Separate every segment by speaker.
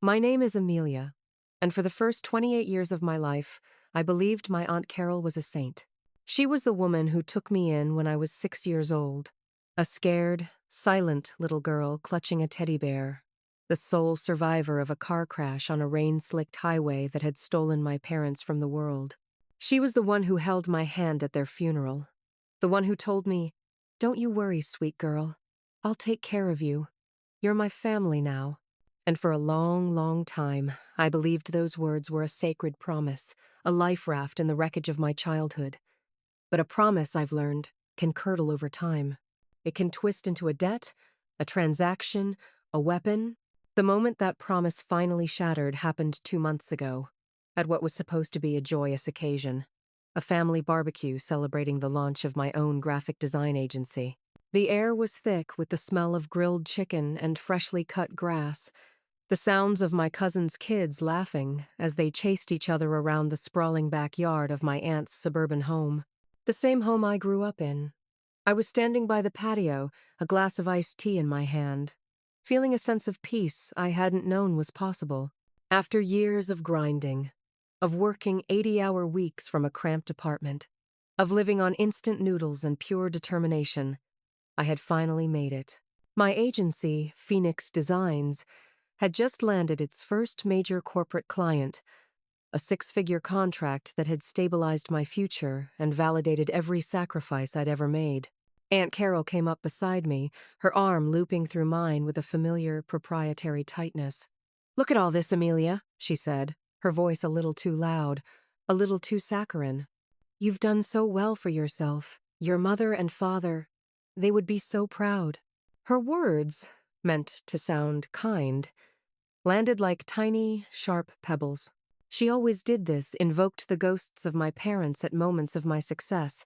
Speaker 1: My name is Amelia, and for the first 28 years of my life, I believed my Aunt Carol was a saint. She was the woman who took me in when I was 6 years old, a scared, silent little girl clutching a teddy bear, the sole survivor of a car crash on a rain-slicked highway that had stolen my parents from the world. She was the one who held my hand at their funeral, the one who told me, "Don't you worry, sweet girl. I'll take care of you. You're my family now." And for a long, long time, I believed those words were a sacred promise, a life raft in the wreckage of my childhood. But a promise, I've learned, can curdle over time. It can twist into a debt, a transaction, a weapon. The moment that promise finally shattered happened 2 months ago, at what was supposed to be a joyous occasion. A family barbecue celebrating the launch of my own graphic design agency. The air was thick with the smell of grilled chicken and freshly cut grass, the sounds of my cousin's kids laughing as they chased each other around the sprawling backyard of my aunt's suburban home. The same home I grew up in. I was standing by the patio, a glass of iced tea in my hand, feeling a sense of peace I hadn't known was possible. After years of grinding, of working 80-hour weeks from a cramped apartment, of living on instant noodles and pure determination, I had finally made it. My agency, Phoenix Designs, had just landed its first major corporate client, a six-figure contract that had stabilized my future and validated every sacrifice I'd ever made. Aunt Carol came up beside me, her arm looping through mine with a familiar, proprietary tightness. "Look at all this, Amelia," she said, her voice a little too loud, a little too saccharine. "You've done so well for yourself. Your mother and father, they would be so proud." Her words, meant to sound kind, landed like tiny, sharp pebbles. She always did this, invoked the ghosts of my parents at moments of my success,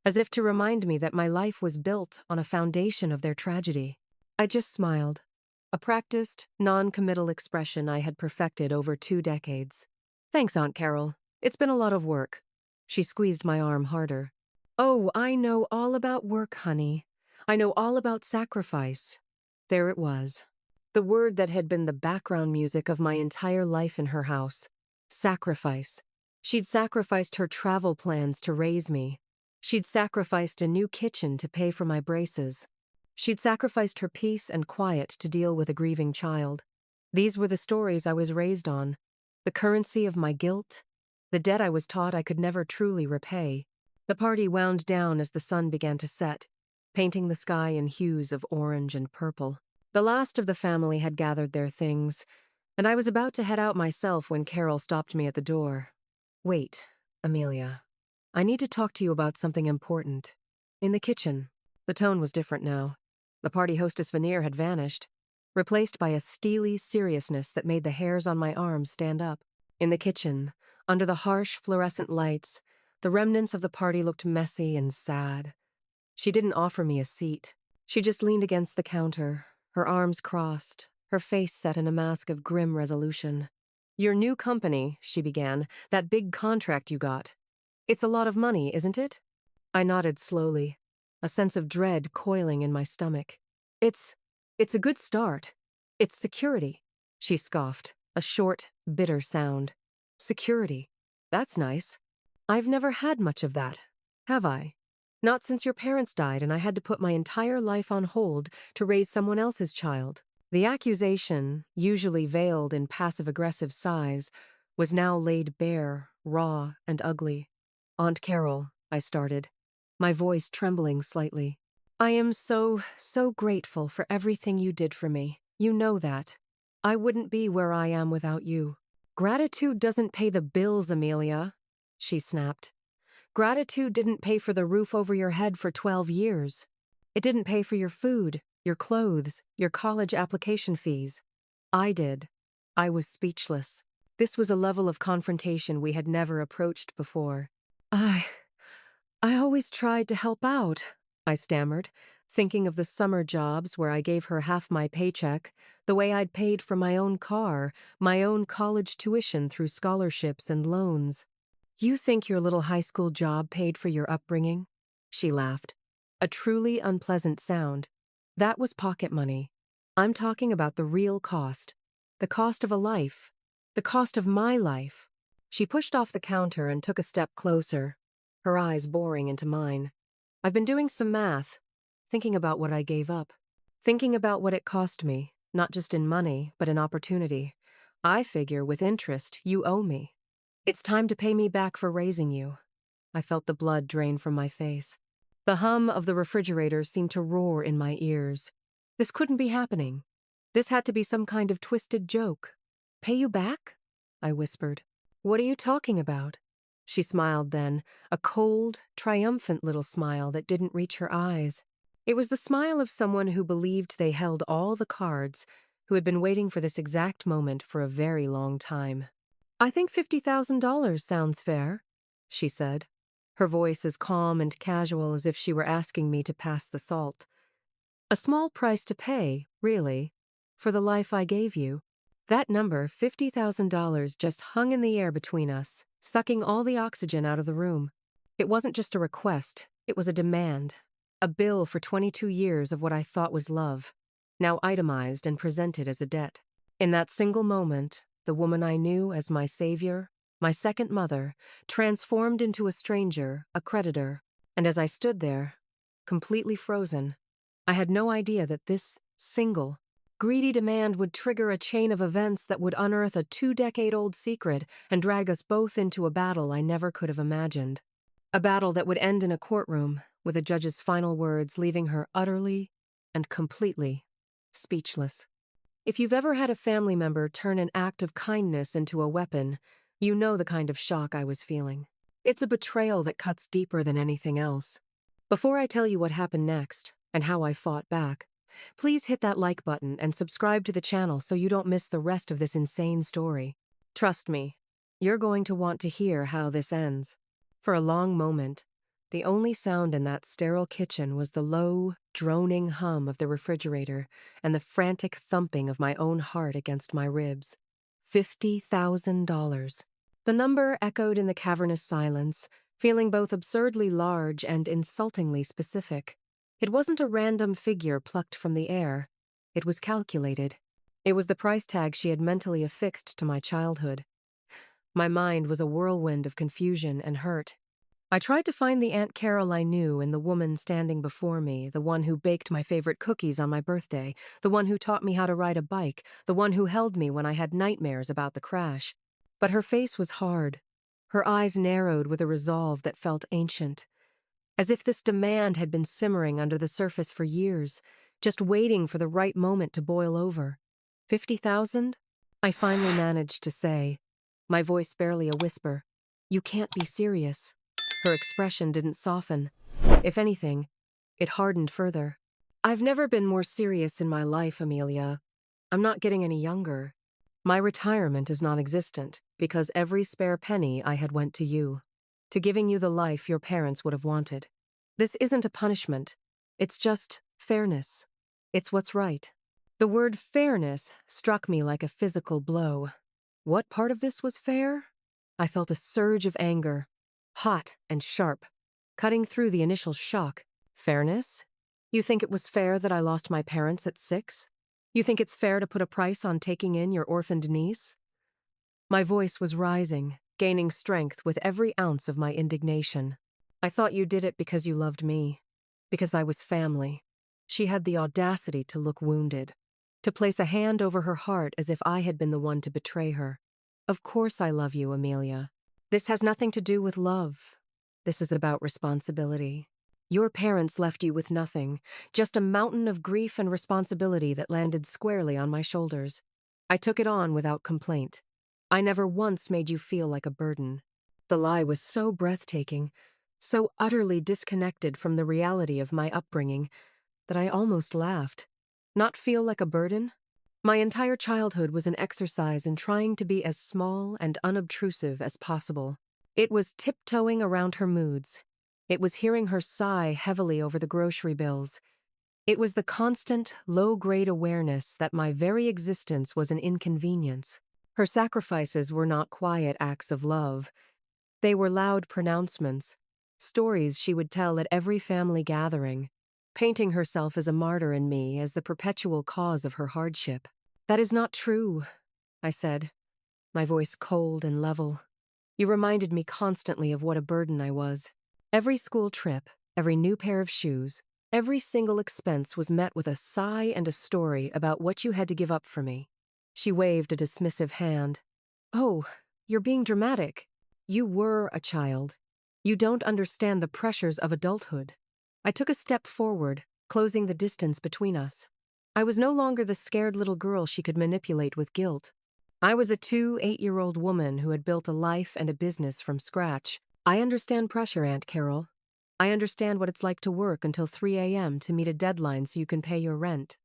Speaker 1: as if to remind me that my life was built on a foundation of their tragedy. I just smiled, a practiced, non-committal expression I had perfected over 2 decades. "Thanks, Aunt Carol. It's been a lot of work." She squeezed my arm harder. "Oh, I know all about work, honey. I know all about sacrifice." There it was. The word that had been the background music of my entire life in her house. Sacrifice. She'd sacrificed her travel plans to raise me. She'd sacrificed a new kitchen to pay for my braces. She'd sacrificed her peace and quiet to deal with a grieving child. These were the stories I was raised on, the currency of my guilt, the debt I was taught I could never truly repay. The party wound down as the sun began to set, painting the sky in hues of orange and purple. The last of the family had gathered their things, and I was about to head out myself when Carol stopped me at the door. "Wait, Amelia. I need to talk to you about something important." In the kitchen, the tone was different now. The party hostess veneer had vanished, replaced by a steely seriousness that made the hairs on my arms stand up. In the kitchen, under the harsh fluorescent lights, the remnants of the party looked messy and sad. She didn't offer me a seat. She just leaned against the counter, her arms crossed, her face set in a mask of grim resolution. "Your new company," she began, "that big contract you got. It's a lot of money, isn't it?" I nodded slowly, a sense of dread coiling in my stomach. It's a good start. It's security." She scoffed, a short, bitter sound. "Security? That's nice. I've never had much of that, have I? Not since your parents died and I had to put my entire life on hold to raise someone else's child." The accusation, usually veiled in passive-aggressive sighs, was now laid bare, raw and ugly. "Aunt Carol," I started, my voice trembling slightly. "I am so grateful for everything you did for me. You know that. I wouldn't be where I am without you." "Gratitude doesn't pay the bills, Amelia," she snapped. "Gratitude didn't pay for the roof over your head for 12 years. It didn't pay for your food, your clothes, your college application fees. I did." I was speechless. This was a level of confrontation we had never approached before. I always tried to help out," I stammered, thinking of the summer jobs where I gave her half my paycheck, the way I'd paid for my own car, my own college tuition through scholarships and loans. "You think your little high school job paid for your upbringing?" She laughed. A truly unpleasant sound. "That was pocket money. I'm talking about the real cost. The cost of a life. The cost of my life. She pushed off the counter and took a step closer, her eyes boring into mine. I've been doing some math, thinking about what I gave up. Thinking about what it cost me, not just in money, but in opportunity. I figure with interest, you owe me. It's time to pay me back for raising you. I felt the blood drain from my face. The hum of the refrigerator seemed to roar in my ears. This couldn't be happening. This had to be some kind of twisted joke. Pay you back? I whispered. What are you talking about? She smiled then, a cold, triumphant little smile that didn't reach her eyes. It was the smile of someone who believed they held all the cards, who had been waiting for this exact moment for a very long time. I think $50,000 sounds fair, she said, her voice as calm and casual as if she were asking me to pass the salt. A small price to pay, really, for the life I gave you. That number, $50,000, just hung in the air between us, sucking all the oxygen out of the room. It wasn't just a request, it was a demand. A bill for 22 years of what I thought was love, now itemized and presented as a debt. In that single moment, the woman I knew as my savior, my second mother, transformed into a stranger, a creditor, and as I stood there, completely frozen, I had no idea that this single, greedy demand would trigger a chain of events that would unearth a 2-decade-old secret and drag us both into a battle I never could have imagined. A battle that would end in a courtroom, with a judge's final words leaving her utterly and completely speechless. If you've ever had a family member turn an act of kindness into a weapon, you know the kind of shock I was feeling. It's a betrayal that cuts deeper than anything else. Before I tell you what happened next, and how I fought back, please hit that like button and subscribe to the channel so you don't miss the rest of this insane story. Trust me, you're going to want to hear how this ends. For a long moment, the only sound in that sterile kitchen was the low, droning hum of the refrigerator and the frantic thumping of my own heart against my ribs. $50,000. The number echoed in the cavernous silence, feeling both absurdly large and insultingly specific. It wasn't a random figure plucked from the air. It was calculated. It was the price tag she had mentally affixed to my childhood. My mind was a whirlwind of confusion and hurt. I tried to find the Aunt Carol I knew in the woman standing before me, the one who baked my favorite cookies on my birthday, the one who taught me how to ride a bike, the one who held me when I had nightmares about the crash. But her face was hard. Her eyes narrowed with a resolve that felt ancient, as if this demand had been simmering under the surface for years, just waiting for the right moment to boil over. 50,000? I finally managed to say, my voice barely a whisper. You can't be serious. Her expression didn't soften. If anything, it hardened further. I've never been more serious in my life, Amelia. I'm not getting any younger. My retirement is non-existent because every spare penny I had went to you, to giving you the life your parents would have wanted. This isn't a punishment. It's just fairness. It's what's right. The word fairness struck me like a physical blow. What part of this was fair? I felt a surge of anger, hot and sharp, cutting through the initial shock. Fairness? You think it was fair that I lost my parents at 6? You think it's fair to put a price on taking in your orphaned niece? My voice was rising, gaining strength with every ounce of my indignation. I thought you did it because you loved me, because I was family. She had the audacity to look wounded, to place a hand over her heart as if I had been the one to betray her. Of course I love you, Amelia. This has nothing to do with love. This is about responsibility. Your parents left you with nothing, just a mountain of grief and responsibility that landed squarely on my shoulders. I took it on without complaint. I never once made you feel like a burden. The lie was so breathtaking, so utterly disconnected from the reality of my upbringing, that I almost laughed. Not feel like a burden? My entire childhood was an exercise in trying to be as small and unobtrusive as possible. It was tiptoeing around her moods. It was hearing her sigh heavily over the grocery bills. It was the constant, low-grade awareness that my very existence was an inconvenience. Her sacrifices were not quiet acts of love. They were loud pronouncements, stories she would tell at every family gathering, painting herself as a martyr and me as the perpetual cause of her hardship. That is not true. I said, my voice cold and level. You reminded me constantly of what a burden I was. Every school trip, every new pair of shoes, every single expense was met with a sigh and a story about what you had to give up for me. She waved a dismissive hand. Oh, you're being dramatic. You were a child. You don't understand the pressures of adulthood. I took a step forward, closing the distance between us. I was no longer the scared little girl she could manipulate with guilt. I was a 8-year-old woman who had built a life and a business from scratch. I understand pressure, Aunt Carol. I understand what it's like to work until 3 a.m. to meet a deadline so you can pay your rent.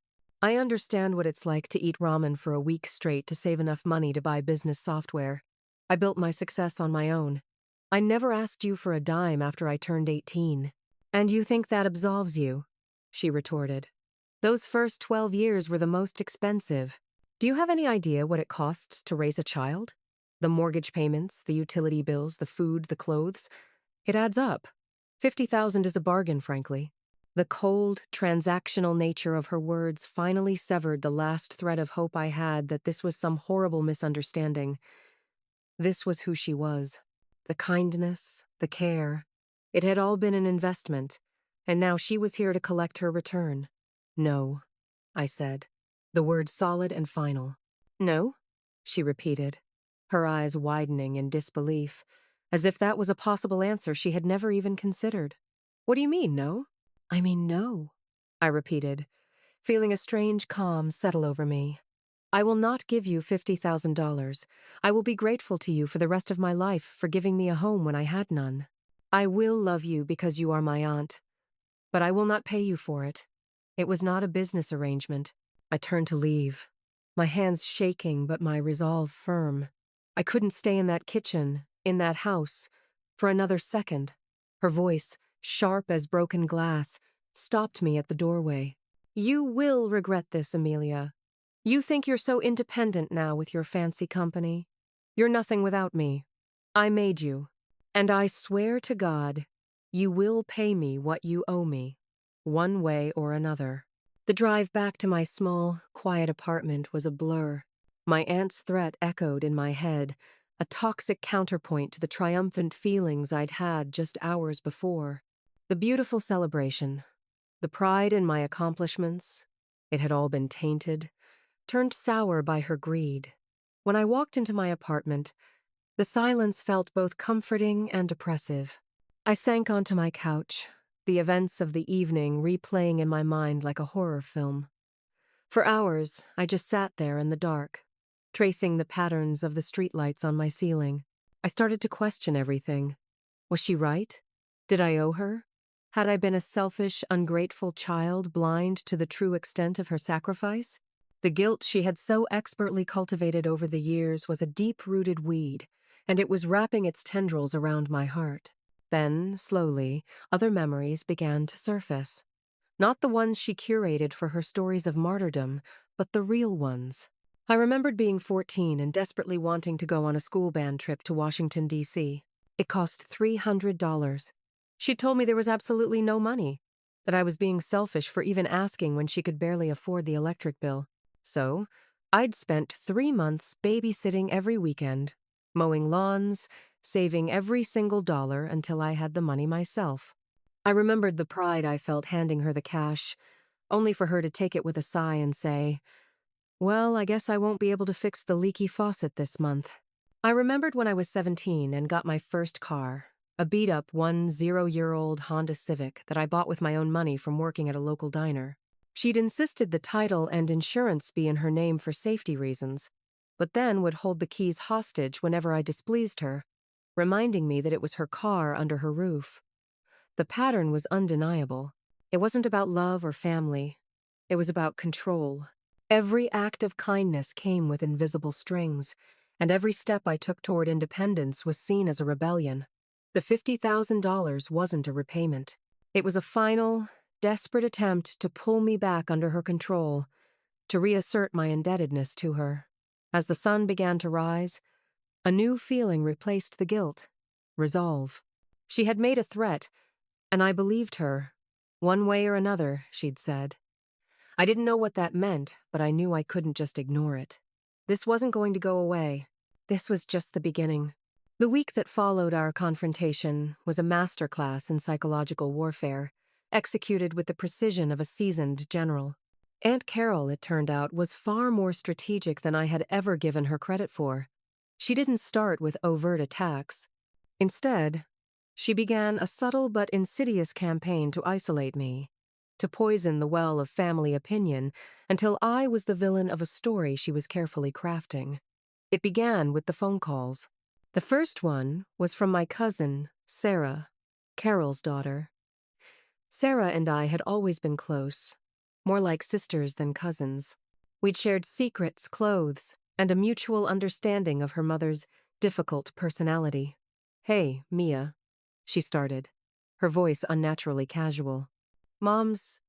Speaker 1: I understand what it's like to eat ramen for a week straight to save enough money to buy business software. I built my success on my own. I never asked you for a dime after I turned 18. And you think that absolves you? She retorted. Those first 12 years were the most expensive. Do you have any idea what it costs to raise a child? The mortgage payments, the utility bills, the food, the clothes. It adds up. 50,000 is a bargain, frankly. The cold, transactional nature of her words finally severed the last thread of hope I had that this was some horrible misunderstanding. This was who she was. The kindness, the care. It had all been an investment, and now she was here to collect her return. No, I said, the word solid and final. No? She repeated, her eyes widening in disbelief, as if that was a possible answer she had never even considered. What do you mean, no? I mean, no, I repeated, feeling a strange calm settle over me. I will not give you $50,000. I will be grateful to you for the rest of my life for giving me a home when I had none. I will love you because you are my aunt, but I will not pay you for it. It was not a business arrangement. I turned to leave, my hands shaking but my resolve firm. I couldn't stay in that kitchen, in that house, for another second. Her voice, sharp as broken glass, stopped me at the doorway. You will regret this, Amelia. You think you're so independent now with your fancy company. You're nothing without me. I made you. And I swear to God, you will pay me what you owe me, one way or another. The drive back to my small, quiet apartment was a blur. My aunt's threat echoed in my head, a toxic counterpoint to the triumphant feelings I'd had just hours before. The beautiful celebration, the pride in my accomplishments, it had all been tainted, turned sour by her greed. When I walked into my apartment, the silence felt both comforting and oppressive. I sank onto my couch, the events of the evening replaying in my mind like a horror film. For hours, I just sat there in the dark, tracing the patterns of the streetlights on my ceiling. I started to question everything. Was she right? Did I owe her? Had I been a selfish, ungrateful child blind to the true extent of her sacrifice? The guilt she had so expertly cultivated over the years was a deep-rooted weed, and it was wrapping its tendrils around my heart. Then, slowly, other memories began to surface. Not the ones she curated for her stories of martyrdom, but the real ones. I remembered being 14 and desperately wanting to go on a school band trip to Washington, D.C. It cost $300. She told me there was absolutely no money, that I was being selfish for even asking when she could barely afford the electric bill. So, I'd spent 3 months babysitting every weekend, mowing lawns, saving every single dollar until I had the money myself. I remembered the pride I felt handing her the cash, only for her to take it with a sigh and say, "Well, I guess I won't be able to fix the leaky faucet this month." I remembered when I was 17 and got my first car, a beat-up 10-year-old Honda Civic that I bought with my own money from working at a local diner. She'd insisted the title and insurance be in her name for safety reasons, but then would hold the keys hostage whenever I displeased her, reminding me that it was her car under her roof. The pattern was undeniable. It wasn't about love or family. It was about control. Every act of kindness came with invisible strings, and every step I took toward independence was seen as a rebellion. The $50,000 wasn't a repayment. It was a final, desperate attempt to pull me back under her control, to reassert my indebtedness to her. As the sun began to rise, a new feeling replaced the guilt: resolve. She had made a threat, and I believed her. One way or another, she'd said. I didn't know what that meant, but I knew I couldn't just ignore it. This wasn't going to go away. This was just the beginning. The week that followed our confrontation was a masterclass in psychological warfare, executed with the precision of a seasoned general. Aunt Carol, it turned out, was far more strategic than I had ever given her credit for. She didn't start with overt attacks. Instead, she began a subtle but insidious campaign to isolate me, to poison the well of family opinion until I was the villain of a story she was carefully crafting. It began with the phone calls. The first one was from my cousin, Sarah, Carol's daughter. Sarah and I had always been close, more like sisters than cousins. We'd shared secrets, clothes, and a mutual understanding of her mother's difficult personality. "Hey, Mia," she started, her voice unnaturally casual. "Mom's,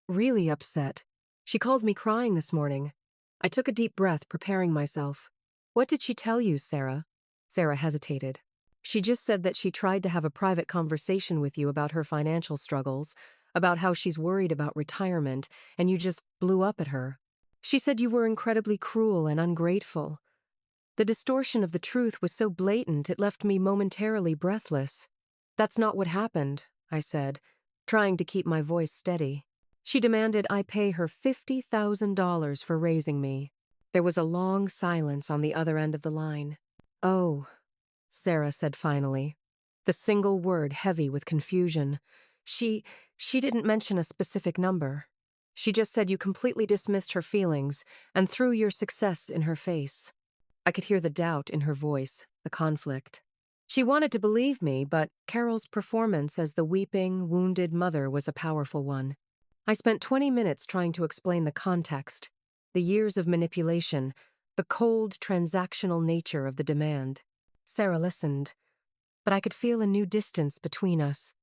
Speaker 1: really upset. She called me crying this morning." I took a deep breath, preparing myself. "What did she tell you, Sarah?" Sarah hesitated. "She just said that she tried to have a private conversation with you about her financial struggles, about how she's worried about retirement, and you just blew up at her. She said you were incredibly cruel and ungrateful." The distortion of the truth was so blatant it left me momentarily breathless. "That's not what happened," I said, trying to keep my voice steady. "She demanded I pay her $50,000 for raising me." There was a long silence on the other end of the line. "Oh," Sarah said finally, the single word heavy with confusion. She didn't mention a specific number. She just said you completely dismissed her feelings and threw your success in her face." I could hear the doubt in her voice, the conflict. She wanted to believe me, but Carol's performance as the weeping, wounded mother was a powerful one. I spent 20 minutes trying to explain the context, the years of manipulation, the cold, transactional nature of the demand. Sarah listened, but I could feel a new distance between us,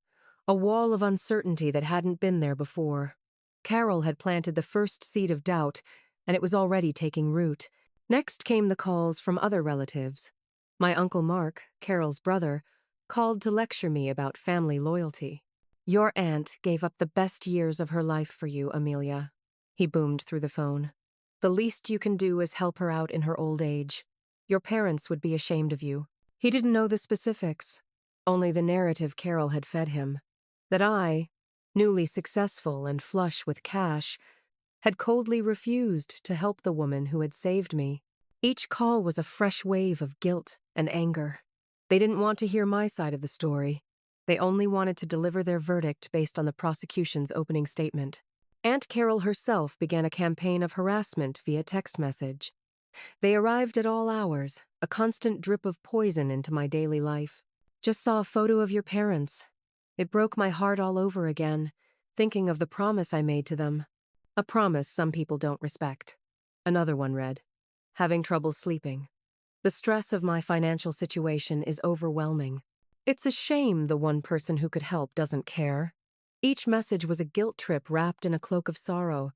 Speaker 1: a wall of uncertainty that hadn't been there before. Carol had planted the first seed of doubt, and it was already taking root. Next came the calls from other relatives. My Uncle Mark, Carol's brother, called to lecture me about family loyalty. "Your aunt gave up the best years of her life for you, Amelia," he boomed through the phone. "The least you can do is help her out in her old age. Your parents would be ashamed of you." He didn't know the specifics, only the narrative Carol had fed him. That I, newly successful and flush with cash, had coldly refused to help the woman who had saved me. Each call was a fresh wave of guilt and anger. They didn't want to hear my side of the story. They only wanted to deliver their verdict based on the prosecution's opening statement. Aunt Carol herself began a campaign of harassment via text message. They arrived at all hours, a constant drip of poison into my daily life. "Just saw a photo of your parents. It broke my heart all over again, thinking of the promise I made to them." A promise some people don't respect. Another one read, "Having trouble sleeping. The stress of my financial situation is overwhelming. It's a shame the one person who could help doesn't care." Each message was a guilt trip wrapped in a cloak of sorrow,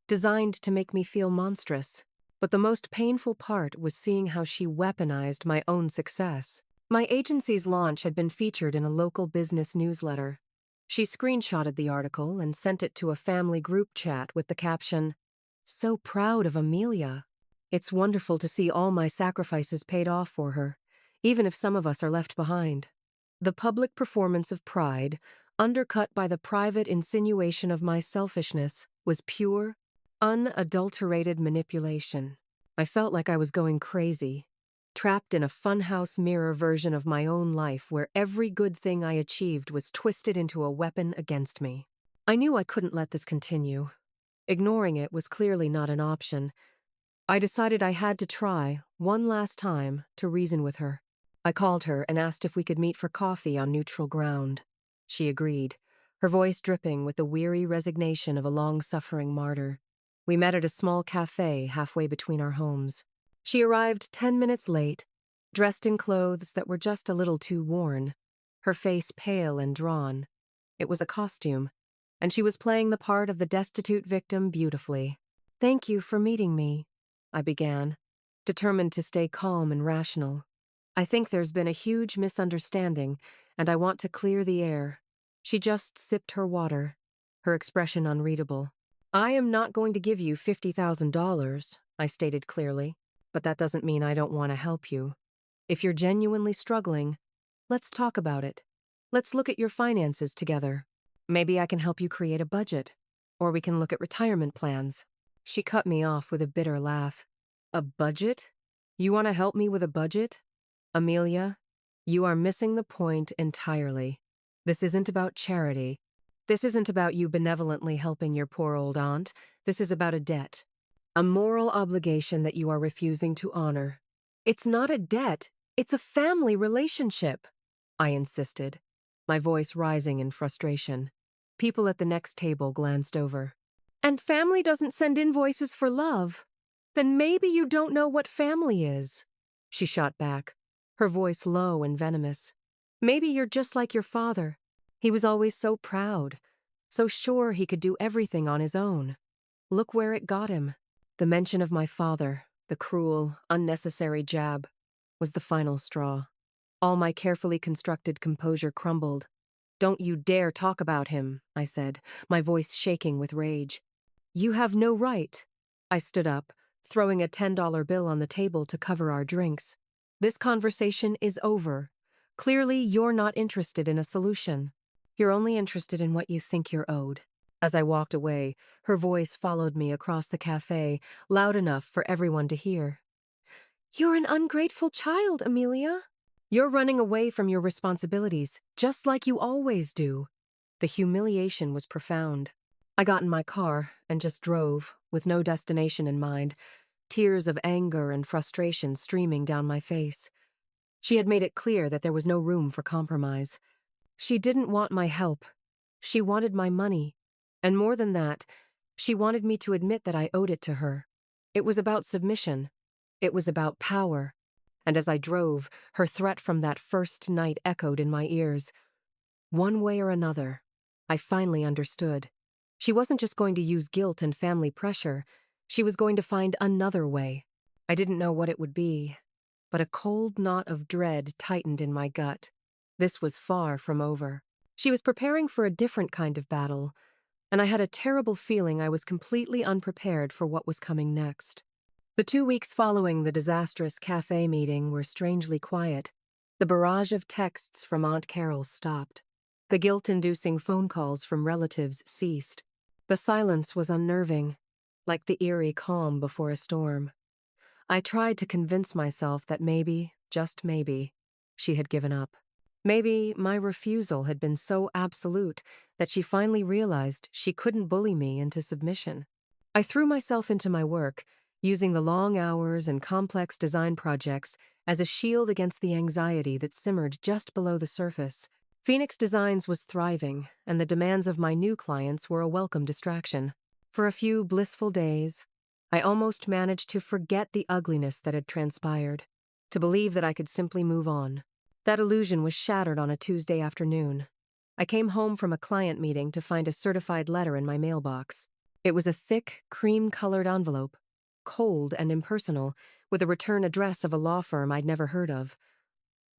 Speaker 1: designed to make me feel monstrous. But the most painful part was seeing how she weaponized my own success. My agency's launch had been featured in a local business newsletter. She screenshotted the article and sent it to a family group chat with the caption, "So proud of Amelia. It's wonderful to see all my sacrifices paid off for her, even if some of us are left behind." The public performance of pride, undercut by the private insinuation of my selfishness, was pure, unadulterated manipulation. I felt like I was going crazy, trapped in a funhouse mirror version of my own life where every good thing I achieved was twisted into a weapon against me. I knew I couldn't let this continue. Ignoring it was clearly not an option. I decided I had to try, one last time, to reason with her. I called her and asked if we could meet for coffee on neutral ground. She agreed, her voice dripping with the weary resignation of a long-suffering martyr. We met at a small cafe halfway between our homes. She arrived 10 minutes late, dressed in clothes that were just a little too worn, her face pale and drawn. It was a costume, and she was playing the part of the destitute victim beautifully. "Thank you for meeting me," I began, determined to stay calm and rational. "I think there's been a huge misunderstanding, and I want to clear the air." She just sipped her water, her expression unreadable. "I am not going to give you $50,000, I stated clearly. But that doesn't mean I don't want to help you. If you're genuinely struggling, let's talk about it. Let's look at your finances together. Maybe I can help you create a budget. Or we can look at retirement plans. She cut me off with a bitter laugh. A budget? You want to help me with a budget? Amelia, you are missing the point entirely. This isn't about charity. This isn't about you benevolently helping your poor old aunt. This is about a debt. A moral obligation that you are refusing to honor. It's not a debt. It's a family relationship, I insisted, my voice rising in frustration. People at the next table glanced over. And family doesn't send invoices for love. Then maybe you don't know what family is, she shot back, her voice low and venomous. Maybe you're just like your father. He was always so proud, so sure he could do everything on his own. Look where it got him. The mention of my father, the cruel, unnecessary jab, was the final straw. All my carefully constructed composure crumbled. Don't you dare talk about him, I said, my voice shaking with rage. You have no right. I stood up, throwing a $10 bill on the table to cover our drinks. This conversation is over. Clearly, you're not interested in a solution. You're only interested in what you think you're owed. As I walked away, her voice followed me across the cafe, loud enough for everyone to hear. You're an ungrateful child, Amelia. You're running away from your responsibilities, just like you always do. The humiliation was profound. I got in my car and just drove, with no destination in mind, tears of anger and frustration streaming down my face. She had made it clear that there was no room for compromise. She didn't want my help. She wanted my money. And more than that, she wanted me to admit that I owed it to her. It was about submission. It was about power. And as I drove, her threat from that first night echoed in my ears. One way or another, I finally understood. She wasn't just going to use guilt and family pressure. She was going to find another way. I didn't know what it would be, but a cold knot of dread tightened in my gut. This was far from over. She was preparing for a different kind of battle, and I had a terrible feeling I was completely unprepared for what was coming next. The 2 weeks following the disastrous cafe meeting were strangely quiet. The barrage of texts from Aunt Carol stopped. The guilt-inducing phone calls from relatives ceased. The silence was unnerving, like the eerie calm before a storm. I tried to convince myself that maybe, just maybe, she had given up. Maybe my refusal had been so absolute that she finally realized she couldn't bully me into submission. I threw myself into my work, using the long hours and complex design projects as a shield against the anxiety that simmered just below the surface. Phoenix Designs was thriving, and the demands of my new clients were a welcome distraction. For a few blissful days, I almost managed to forget the ugliness that had transpired, to believe that I could simply move on. That illusion was shattered on a Tuesday afternoon. I came home from a client meeting to find a certified letter in my mailbox. It was a thick, cream-colored envelope, cold and impersonal, with a return address of a law firm I'd never heard of.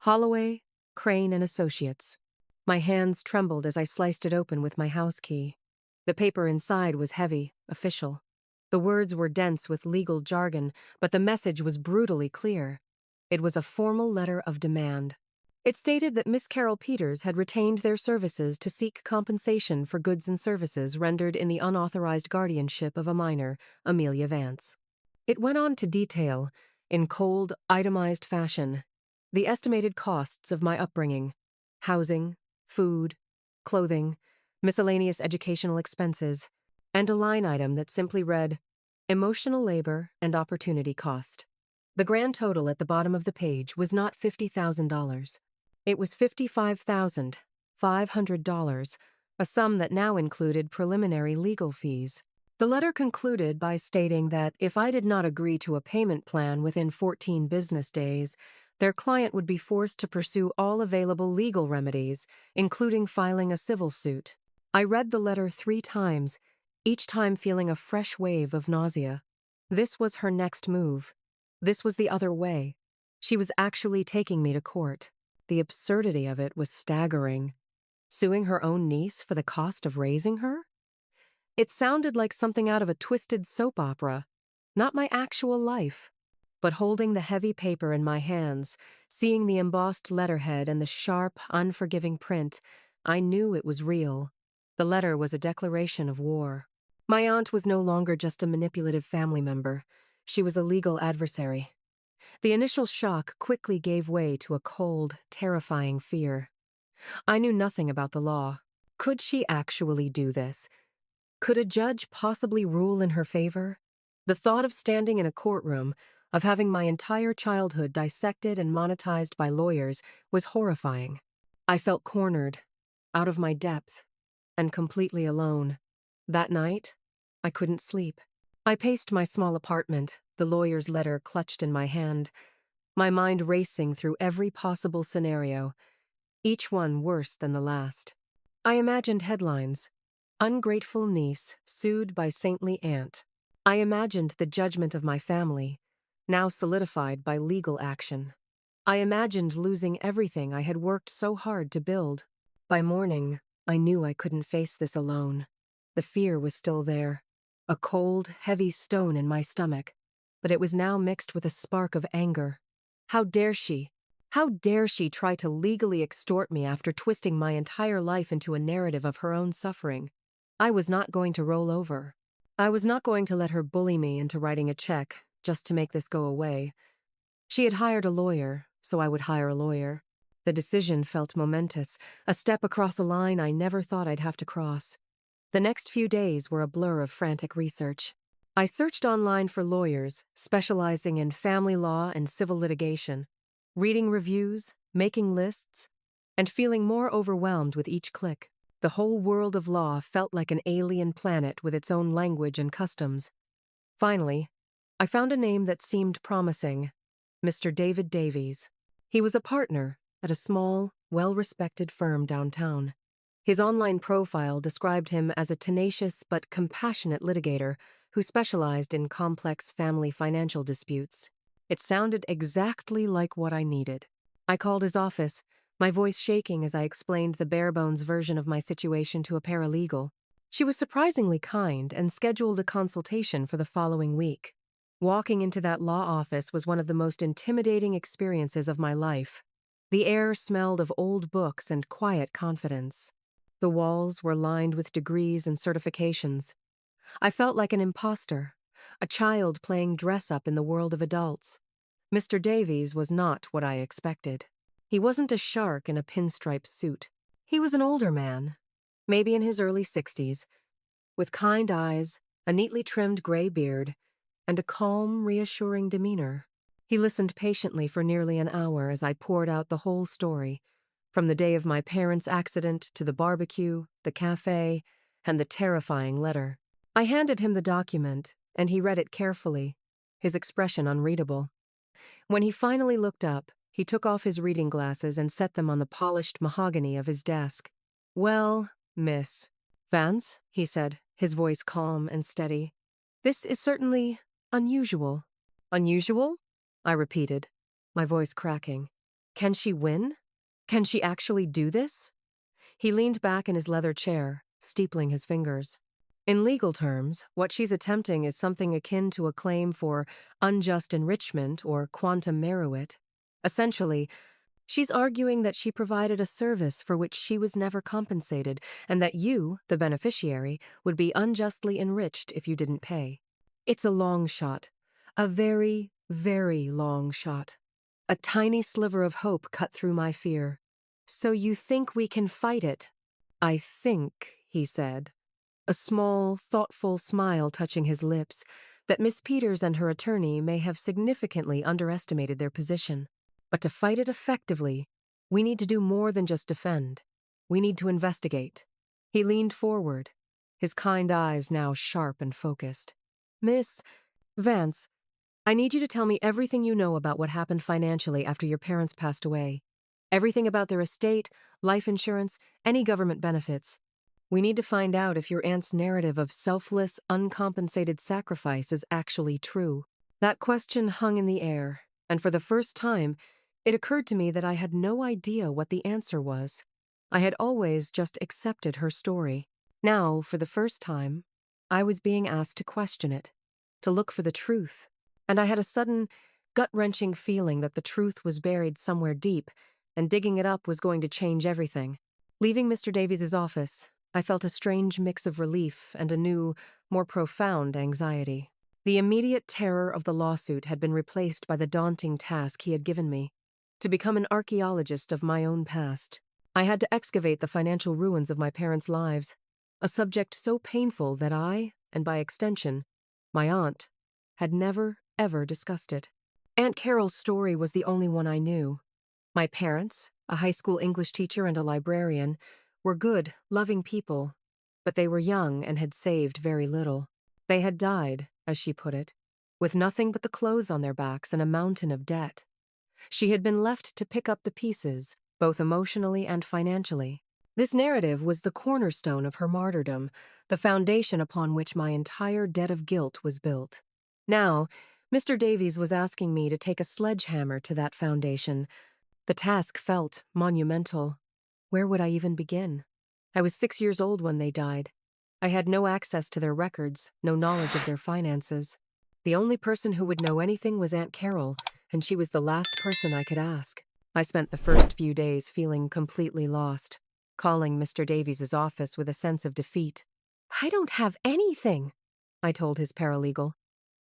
Speaker 1: Holloway, Crane and Associates. My hands trembled as I sliced it open with my house key. The paper inside was heavy, official. The words were dense with legal jargon, but the message was brutally clear. It was a formal letter of demand. It stated that Miss Carol Peters had retained their services to seek compensation for goods and services rendered in the unauthorized guardianship of a minor, Amelia Vance. It went on to detail, in cold, itemized fashion, the estimated costs of my upbringing: housing, food, clothing, miscellaneous educational expenses, and a line item that simply read, emotional labor and opportunity cost. The grand total at the bottom of the page was not $50,000. It was $55,500, a sum that now included preliminary legal fees. The letter concluded by stating that if I did not agree to a payment plan within 14 business days, their client would be forced to pursue all available legal remedies, including filing a civil suit. I read the letter 3 times, each time feeling a fresh wave of nausea. This was her next move. This was the other way. She was actually taking me to court. The absurdity of it was staggering. Suing her own niece for the cost of raising her? It sounded like something out of a twisted soap opera. not my actual life. But holding the heavy paper in my hands, seeing the embossed letterhead and the sharp, unforgiving print, I knew it was real. The letter was a declaration of war. My aunt was no longer just a manipulative family member. She was a legal adversary. The initial shock quickly gave way to a cold, terrifying fear. I knew nothing about the law. Could she actually do this? Could a judge possibly rule in her favor? The thought of standing in a courtroom, of having my entire childhood dissected and monetized by lawyers, was horrifying. I felt cornered, out of my depth, and completely alone. That night, I couldn't sleep. I paced my small apartment, the lawyer's letter clutched in my hand, my mind racing through every possible scenario, each one worse than the last. I imagined headlines. Ungrateful niece sued by saintly aunt. I imagined the judgment of my family, now solidified by legal action. I imagined losing everything I had worked so hard to build. By morning, I knew I couldn't face this alone. The fear was still there, a cold, heavy stone in my stomach, but it was now mixed with a spark of anger. How dare she? How dare she try to legally extort me after twisting my entire life into a narrative of her own suffering? I was not going to roll over. I was not going to let her bully me into writing a check just to make this go away. She had hired a lawyer, so I would hire a lawyer. The decision felt momentous, a step across a line I never thought I'd have to cross. The next few days were a blur of frantic research. I searched online for lawyers specializing in family law and civil litigation, reading reviews, making lists, and feeling more overwhelmed with each click. The whole world of law felt like an alien planet with its own language and customs. Finally, I found a name that seemed promising: Mr. David Davies. He was a partner at a small, well-respected firm downtown. His online profile described him as a tenacious but compassionate litigator who specialized in complex family financial disputes. It sounded exactly like what I needed. I called his office, my voice shaking as I explained the bare-bones version of my situation to a paralegal. She was surprisingly kind and scheduled a consultation for the following week. Walking into that law office was one of the most intimidating experiences of my life. The air smelled of old books and quiet confidence. The walls were lined with degrees and certifications. I felt like an imposter, a child playing dress-up in the world of adults. Mr. Davies was not what I expected. He wasn't a shark in a pinstripe suit. He was an older man, maybe in his early 60s, with kind eyes, a neatly trimmed gray beard, and a calm, reassuring demeanor. He listened patiently for nearly an hour as I poured out the whole story, from the day of my parents' accident to the barbecue, the cafe, and the terrifying letter. I handed him the document, and he read it carefully, his expression unreadable. When he finally looked up, he took off his reading glasses and set them on the polished mahogany of his desk. "Well, Miss Vance," he said, his voice calm and steady, "this is certainly unusual." "Unusual?" I repeated, my voice cracking. "Can she win? Can she actually do this?" He leaned back in his leather chair, steepling his fingers. "In legal terms, what she's attempting is something akin to a claim for unjust enrichment or quantum meruit. Essentially, she's arguing that she provided a service for which she was never compensated, and that you, the beneficiary, would be unjustly enriched if you didn't pay. It's a long shot. A very, very long shot. A tiny sliver of hope cut through my fear. "So you think we can fight it?" "I think," he said, a small, thoughtful smile touching his lips, "that Miss Peters and her attorney may have significantly underestimated their position. But to fight it effectively, we need to do more than just defend. We need to investigate." He leaned forward, his kind eyes now sharp and focused. "Miss Vance, I need you to tell me everything you know about what happened financially after your parents passed away. Everything about their estate, life insurance, any government benefits. We need to find out if your aunt's narrative of selfless, uncompensated sacrifice is actually true." That question hung in the air, and for the first time, it occurred to me that I had no idea what the answer was. I had always just accepted her story. Now, for the first time, I was being asked to question it. to look for the truth. And I had a sudden, gut-wrenching feeling that the truth was buried somewhere deep, and digging it up was going to change everything. Leaving Mr. Davies's office, I felt a strange mix of relief and a new, more profound anxiety. The immediate terror of the lawsuit had been replaced by the daunting task he had given me, to become an archaeologist of my own past. I had to excavate the financial ruins of my parents' lives, a subject so painful that I, and by extension, my aunt, had never, ever discussed it. Aunt Carol's story was the only one I knew. My parents, a high school English teacher and a librarian, were good, loving people, but they were young and had saved very little. They had died, as she put it, with nothing but the clothes on their backs and a mountain of debt. She had been left to pick up the pieces, both emotionally and financially. This narrative was the cornerstone of her martyrdom, the foundation upon which my entire debt of guilt was built. Now, Mr. Davies was asking me to take a sledgehammer to that foundation. The task felt monumental. Where would I even begin? I was 6 years old when they died. I had no access to their records, no knowledge of their finances. The only person who would know anything was Aunt Carol, and she was the last person I could ask. I spent the first few days feeling completely lost, calling Mr. Davies's office with a sense of defeat. "I don't have anything," I told his paralegal.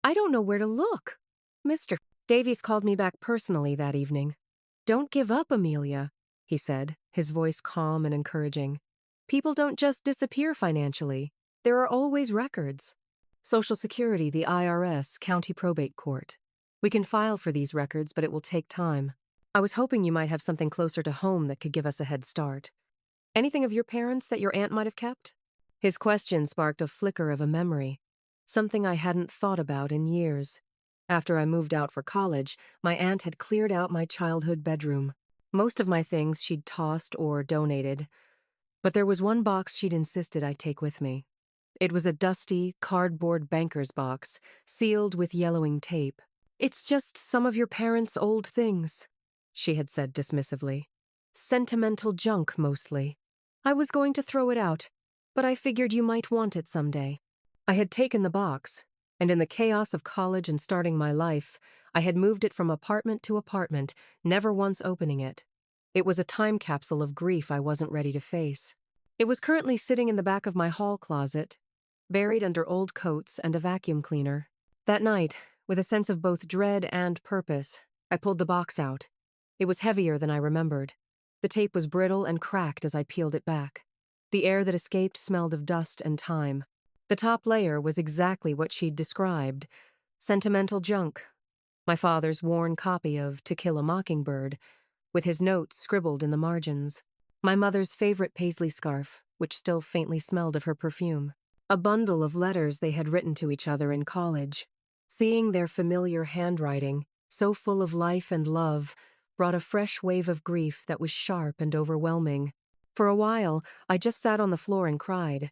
Speaker 1: "I don't know where to look." Mr. Davies called me back personally that evening. "Don't give up, Amelia," he said, his voice calm and encouraging. "People don't just disappear financially. There are always records. Social Security, the IRS, County Probate Court. We can file for these records, but it will take time. I was hoping you might have something closer to home that could give us a head start. Anything of your parents that your aunt might have kept?" His question sparked a flicker of a memory, something I hadn't thought about in years. After I moved out for college, my aunt had cleared out my childhood bedroom. Most of my things she'd tossed or donated, but there was one box she'd insisted I take with me. It was a dusty, cardboard banker's box, sealed with yellowing tape. "It's just some of your parents' old things," she had said dismissively. "Sentimental junk, mostly. I was going to throw it out, but I figured you might want it someday." I had taken the box, and in the chaos of college and starting my life, I had moved it from apartment to apartment, never once opening it. It was a time capsule of grief I wasn't ready to face. It was currently sitting in the back of my hall closet, buried under old coats and a vacuum cleaner. That night, with a sense of both dread and purpose, I pulled the box out. It was heavier than I remembered. The tape was brittle and cracked as I peeled it back. The air that escaped smelled of dust and time. The top layer was exactly what she'd described: sentimental junk. My father's worn copy of To Kill a Mockingbird, with his notes scribbled in the margins. My mother's favorite paisley scarf, which still faintly smelled of her perfume. A bundle of letters they had written to each other in college. Seeing their familiar handwriting, so full of life and love, brought a fresh wave of grief that was sharp and overwhelming. For a while, I just sat on the floor and cried,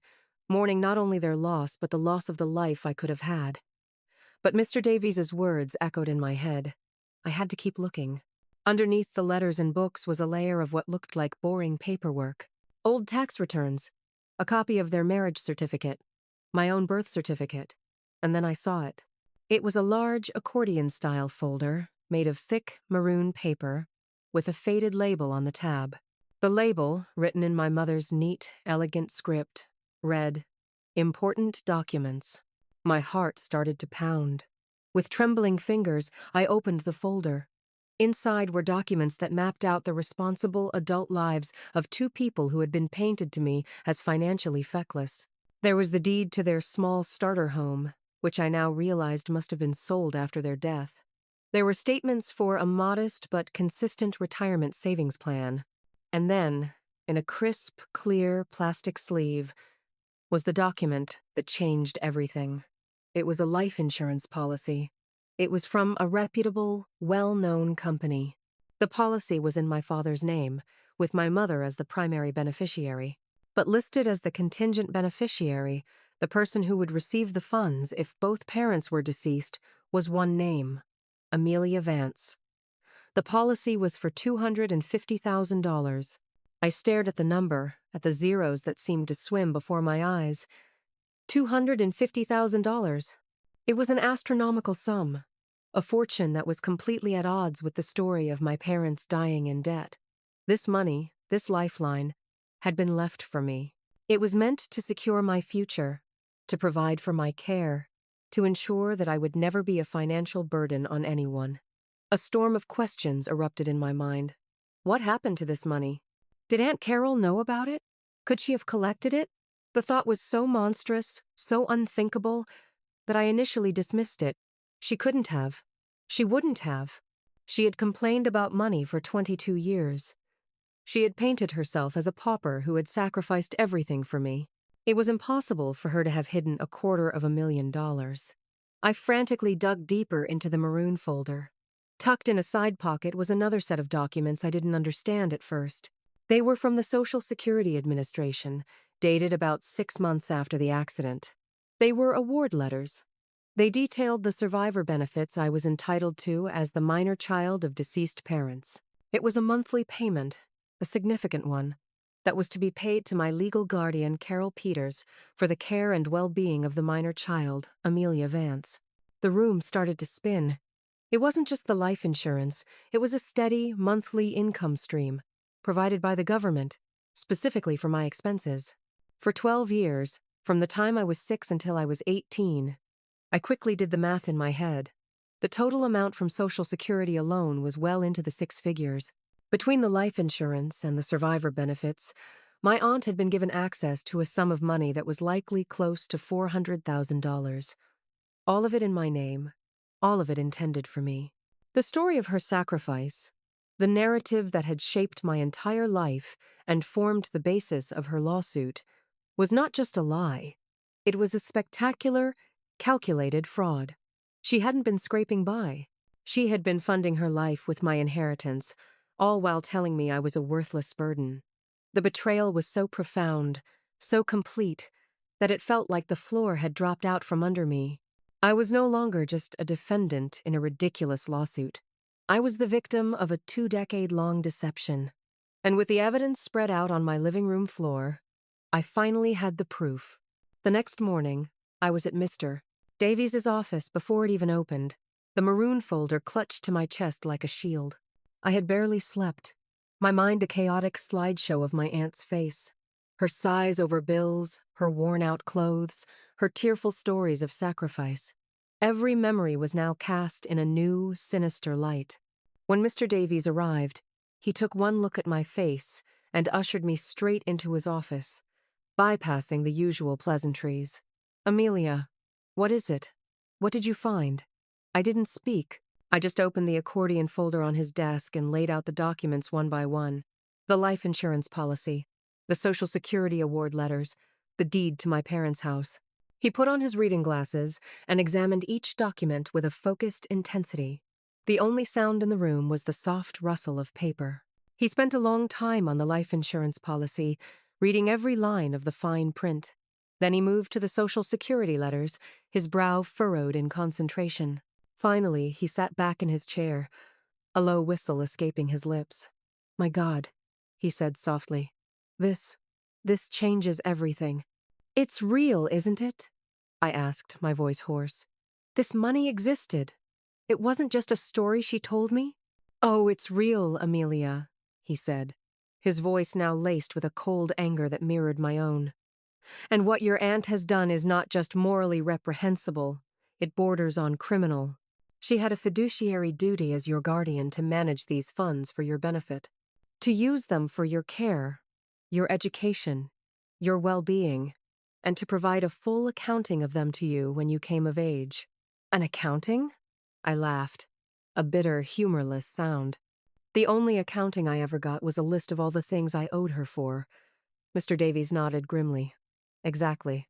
Speaker 1: mourning not only their loss but the loss of the life I could have had. But Mr. Davies's words echoed in my head. I had to keep looking. Underneath the letters and books was a layer of what looked like boring paperwork. Old tax returns, a copy of their marriage certificate, my own birth certificate, and then I saw it. It was a large accordion-style folder made of thick maroon paper with a faded label on the tab. The label, written in my mother's neat, elegant script, read, "Important Documents." My heart started to pound. With trembling fingers, I opened the folder. Inside were documents that mapped out the responsible adult lives of two people who had been painted to me as financially feckless. There was the deed to their small starter home, which I now realized must have been sold after their death. There were statements for a modest but consistent retirement savings plan. And then, in a crisp, clear plastic sleeve, was the document that changed everything. It was a life insurance policy. It was from a reputable, well-known company. The policy was in my father's name, with my mother as the primary beneficiary. But listed as the contingent beneficiary, the person who would receive the funds if both parents were deceased, was one name: Amelia Vance. The policy was for $250,000. I stared at the number, at the zeros that seemed to swim before my eyes. $250,000. It was an astronomical sum, a fortune that was completely at odds with the story of my parents dying in debt. This money, this lifeline, had been left for me. It was meant to secure my future, to provide for my care, to ensure that I would never be a financial burden on anyone. A storm of questions erupted in my mind. What happened to this money? Did Aunt Carol know about it? Could she have collected it? The thought was so monstrous, so unthinkable, that I initially dismissed it. She couldn't have. She wouldn't have. She had complained about money for 22 years. She had painted herself as a pauper who had sacrificed everything for me. It was impossible for her to have hidden $250,000. I frantically dug deeper into the maroon folder. Tucked in a side pocket was another set of documents I didn't understand at first. They were from the Social Security Administration, dated about 6 months after the accident. They were award letters. They detailed the survivor benefits I was entitled to as the minor child of deceased parents. It was a monthly payment, a significant one, that was to be paid to my legal guardian, Carol Peters, for the care and well-being of the minor child, Amelia Vance. The room started to spin. It wasn't just the life insurance, it was a steady, monthly income stream, provided by the government, specifically for my expenses. For 12 years, from the time I was 6 until I was 18, I quickly did the math in my head. The total amount from Social Security alone was well into the 6 figures. Between the life insurance and the survivor benefits, my aunt had been given access to a sum of money that was likely close to $400,000. All of it in my name, all of it intended for me. The story of her sacrifice, the narrative that had shaped my entire life and formed the basis of her lawsuit, was not just a lie. It was a spectacular, calculated fraud. She hadn't been scraping by. She had been funding her life with my inheritance, all while telling me I was a worthless burden. The betrayal was so profound, so complete, that it felt like the floor had dropped out from under me. I was no longer just a defendant in a ridiculous lawsuit. I was the victim of a 2-decade-long deception. And with the evidence spread out on my living room floor, I finally had the proof. The next morning, I was at Mr. Davies's office before it even opened, the maroon folder clutched to my chest like a shield. I had barely slept, my mind a chaotic slideshow of my aunt's face. Her sighs over bills, her worn-out clothes, her tearful stories of sacrifice. Every memory was now cast in a new, sinister light. When Mr. Davies arrived, he took one look at my face and ushered me straight into his office, bypassing the usual pleasantries. "Amelia, what is it? What did you find?" I didn't speak. I just opened the accordion folder on his desk and laid out the documents one by one. The life insurance policy, the Social Security award letters, the deed to my parents' house. He put on his reading glasses and examined each document with a focused intensity. The only sound in the room was the soft rustle of paper. He spent a long time on the life insurance policy, reading every line of the fine print. Then he moved to the Social Security letters, his brow furrowed in concentration. Finally, he sat back in his chair, a low whistle escaping his lips. "My God," he said softly. This changes everything." "It's real, isn't it?" I asked, my voice hoarse. "This money existed. It wasn't just a story she told me?" "Oh, it's real, Amelia," he said, his voice now laced with a cold anger that mirrored my own. "And what your aunt has done is not just morally reprehensible, it borders on criminal. She had a fiduciary duty as your guardian to manage these funds for your benefit, to use them for your care, your education, your well-being, and to provide a full accounting of them to you when you came of age." "An accounting?" I laughed, a bitter, humorless sound. "The only accounting I ever got was a list of all the things I owed her for." Mr. Davies nodded grimly. "Exactly.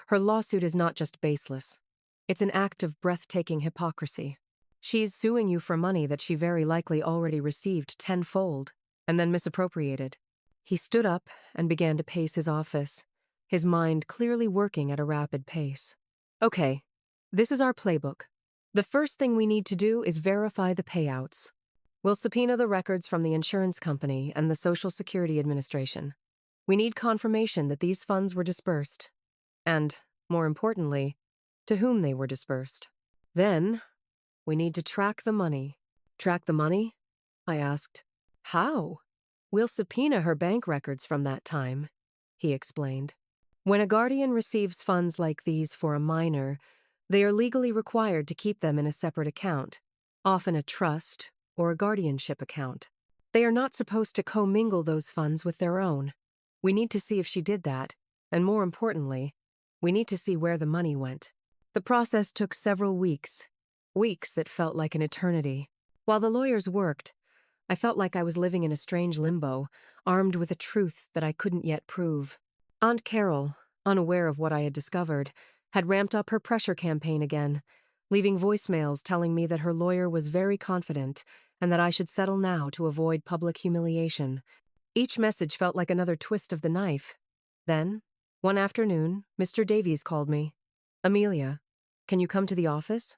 Speaker 1: Her lawsuit is not just baseless. It's an act of breathtaking hypocrisy. She's suing you for money that she very likely already received tenfold, and then misappropriated." He stood up and began to pace his office, his mind clearly working at a rapid pace. "Okay, this is our playbook. The first thing we need to do is verify the payouts. We'll subpoena the records from the insurance company and the Social Security Administration. We need confirmation that these funds were disbursed. And, more importantly, to whom they were dispersed. Then, we need to track the money. Track the money? I asked. How? We'll subpoena her bank records from that time, he explained. When a guardian receives funds like these for a minor, they are legally required to keep them in a separate account, often a trust or a guardianship account. They are not supposed to commingle those funds with their own. We need to see if she did that, and more importantly, we need to see where the money went. The process took several weeks that felt like an eternity. While the lawyers worked, I felt like I was living in a strange limbo, armed with a truth that I couldn't yet prove. Aunt Carol, unaware of what I had discovered, had ramped up her pressure campaign again, leaving voicemails telling me that her lawyer was very confident and that I should settle now to avoid public humiliation. Each message felt like another twist of the knife. Then, one afternoon, Mr. Davies called me. Amelia, can you come to the office?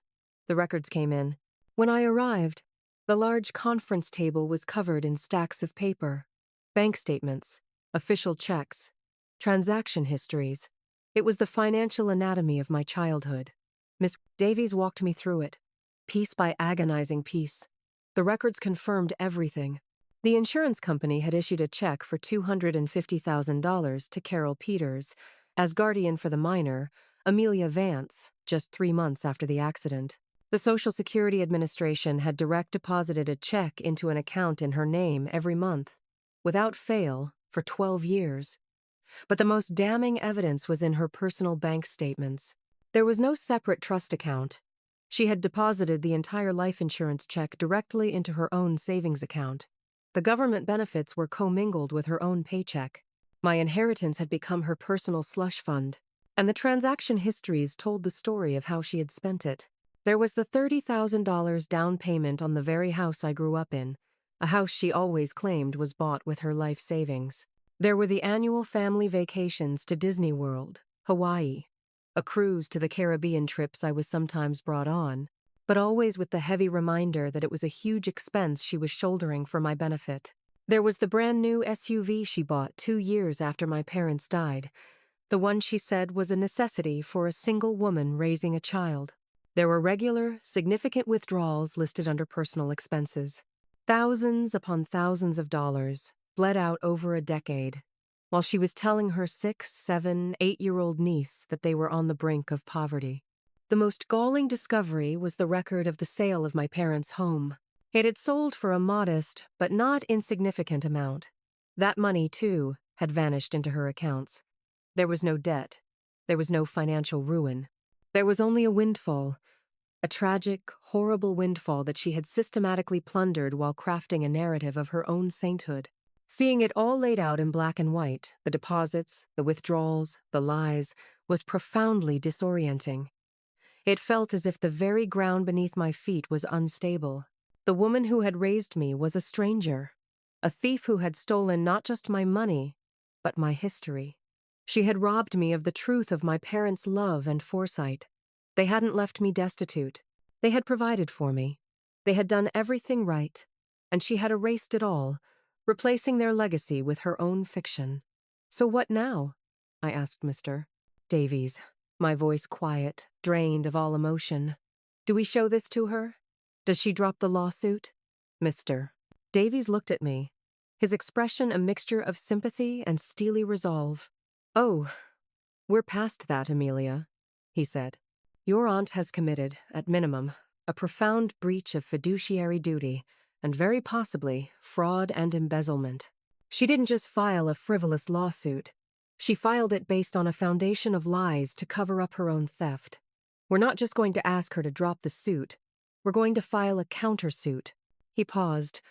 Speaker 1: The records came in. When I arrived, the large conference table was covered in stacks of paper, bank statements, official checks, transaction histories. It was the financial anatomy of my childhood. Miss Davies walked me through it, piece by agonizing piece. The records confirmed everything. The insurance company had issued a check for $250,000 to Carol Peters as guardian for the minor, Amelia Vance, just 3 months after the accident. The Social Security Administration had direct deposited a check into an account in her name every month, without fail, for 12 years. But the most damning evidence was in her personal bank statements. There was no separate trust account. She had deposited the entire life insurance check directly into her own savings account. The government benefits were commingled with her own paycheck. My inheritance had become her personal slush fund, and the transaction histories told the story of how she had spent it. There was the $30,000 down payment on the very house I grew up in, a house she always claimed was bought with her life savings. There were the annual family vacations to Disney World, Hawaii, a cruise to the Caribbean trips I was sometimes brought on, but always with the heavy reminder that it was a huge expense she was shouldering for my benefit. There was the brand new SUV she bought 2 years after my parents died, the one she said was a necessity for a single woman raising a child. There were regular, significant withdrawals listed under personal expenses. Thousands upon thousands of dollars, bled out over a decade, while she was telling her 6, 7, 8-year-old niece that they were on the brink of poverty. The most galling discovery was the record of the sale of my parents' home. It had sold for a modest, but not insignificant amount. That money, too, had vanished into her accounts. There was no debt. There was no financial ruin. There was only a windfall, a tragic, horrible windfall that she had systematically plundered while crafting a narrative of her own sainthood. Seeing it all laid out in black and white, the deposits, the withdrawals, the lies, was profoundly disorienting. It felt as if the very ground beneath my feet was unstable. The woman who had raised me was a stranger, a thief who had stolen not just my money, but my history. She had robbed me of the truth of my parents' love and foresight. They hadn't left me destitute. They had provided for me. They had done everything right, and she had erased it all, replacing their legacy with her own fiction. So what now? I asked Mr. Davies, my voice quiet, drained of all emotion. Do we show this to her? Does she drop the lawsuit? Mr. Davies looked at me, his expression a mixture of sympathy and steely resolve. Oh, we're past that, Amelia, he said. Your aunt has committed, at minimum, a profound breach of fiduciary duty, and very possibly fraud and embezzlement. She didn't just file a frivolous lawsuit. She filed it based on a foundation of lies to cover up her own theft. We're not just going to ask her to drop the suit. We're going to file a countersuit. He paused,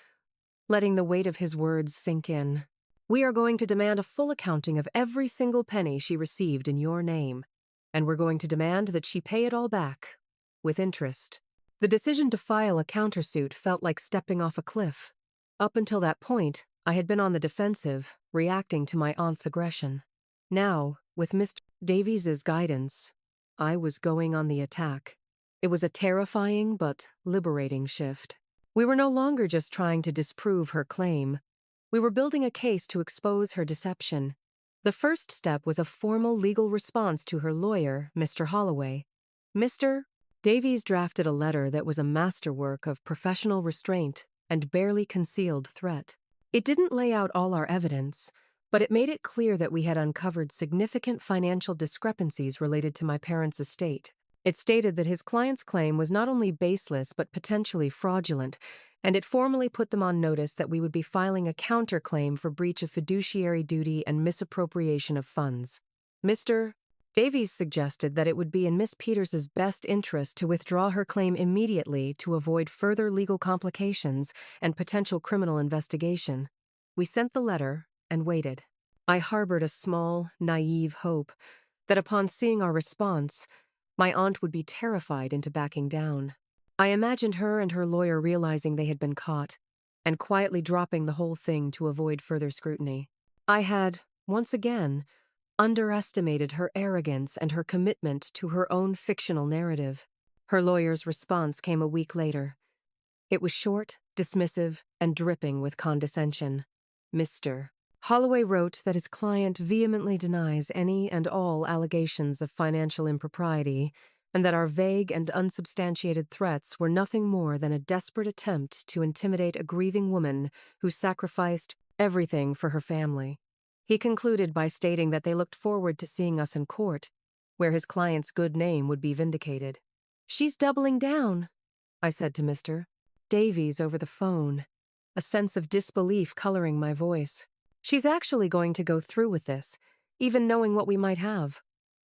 Speaker 1: letting the weight of his words sink in. We are going to demand a full accounting of every single penny she received in your name, and we're going to demand that she pay it all back, with interest. The decision to file a countersuit felt like stepping off a cliff. Up until that point, I had been on the defensive, reacting to my aunt's aggression. Now, with Mr. Davies's guidance, I was going on the attack. It was a terrifying but liberating shift. We were no longer just trying to disprove her claim. We were building a case to expose her deception. The first step was a formal legal response to her lawyer, Mr. Holloway. Mr. Davies drafted a letter that was a masterwork of professional restraint and barely concealed threat. It didn't lay out all our evidence, but it made it clear that we had uncovered significant financial discrepancies related to my parents' estate. It stated that his client's claim was not only baseless but potentially fraudulent, and it formally put them on notice that we would be filing a counterclaim for breach of fiduciary duty and misappropriation of funds. Mr. Davies suggested that it would be in Miss Peters's best interest to withdraw her claim immediately to avoid further legal complications and potential criminal investigation. We sent the letter and waited. I harbored a small, naive hope that upon seeing our response, my aunt would be terrified into backing down. I imagined her and her lawyer realizing they had been caught and quietly dropping the whole thing to avoid further scrutiny. I had, once again, underestimated her arrogance and her commitment to her own fictional narrative. Her lawyer's response came a week later. It was short, dismissive, and dripping with condescension. Mr. Holloway wrote that his client vehemently denies any and all allegations of financial impropriety, and that our vague and unsubstantiated threats were nothing more than a desperate attempt to intimidate a grieving woman who sacrificed everything for her family. He concluded by stating that they looked forward to seeing us in court, where his client's good name would be vindicated. "She's doubling down," I said to Mr. Davies over the phone, a sense of disbelief coloring my voice. "She's actually going to go through with this, even knowing what we might have.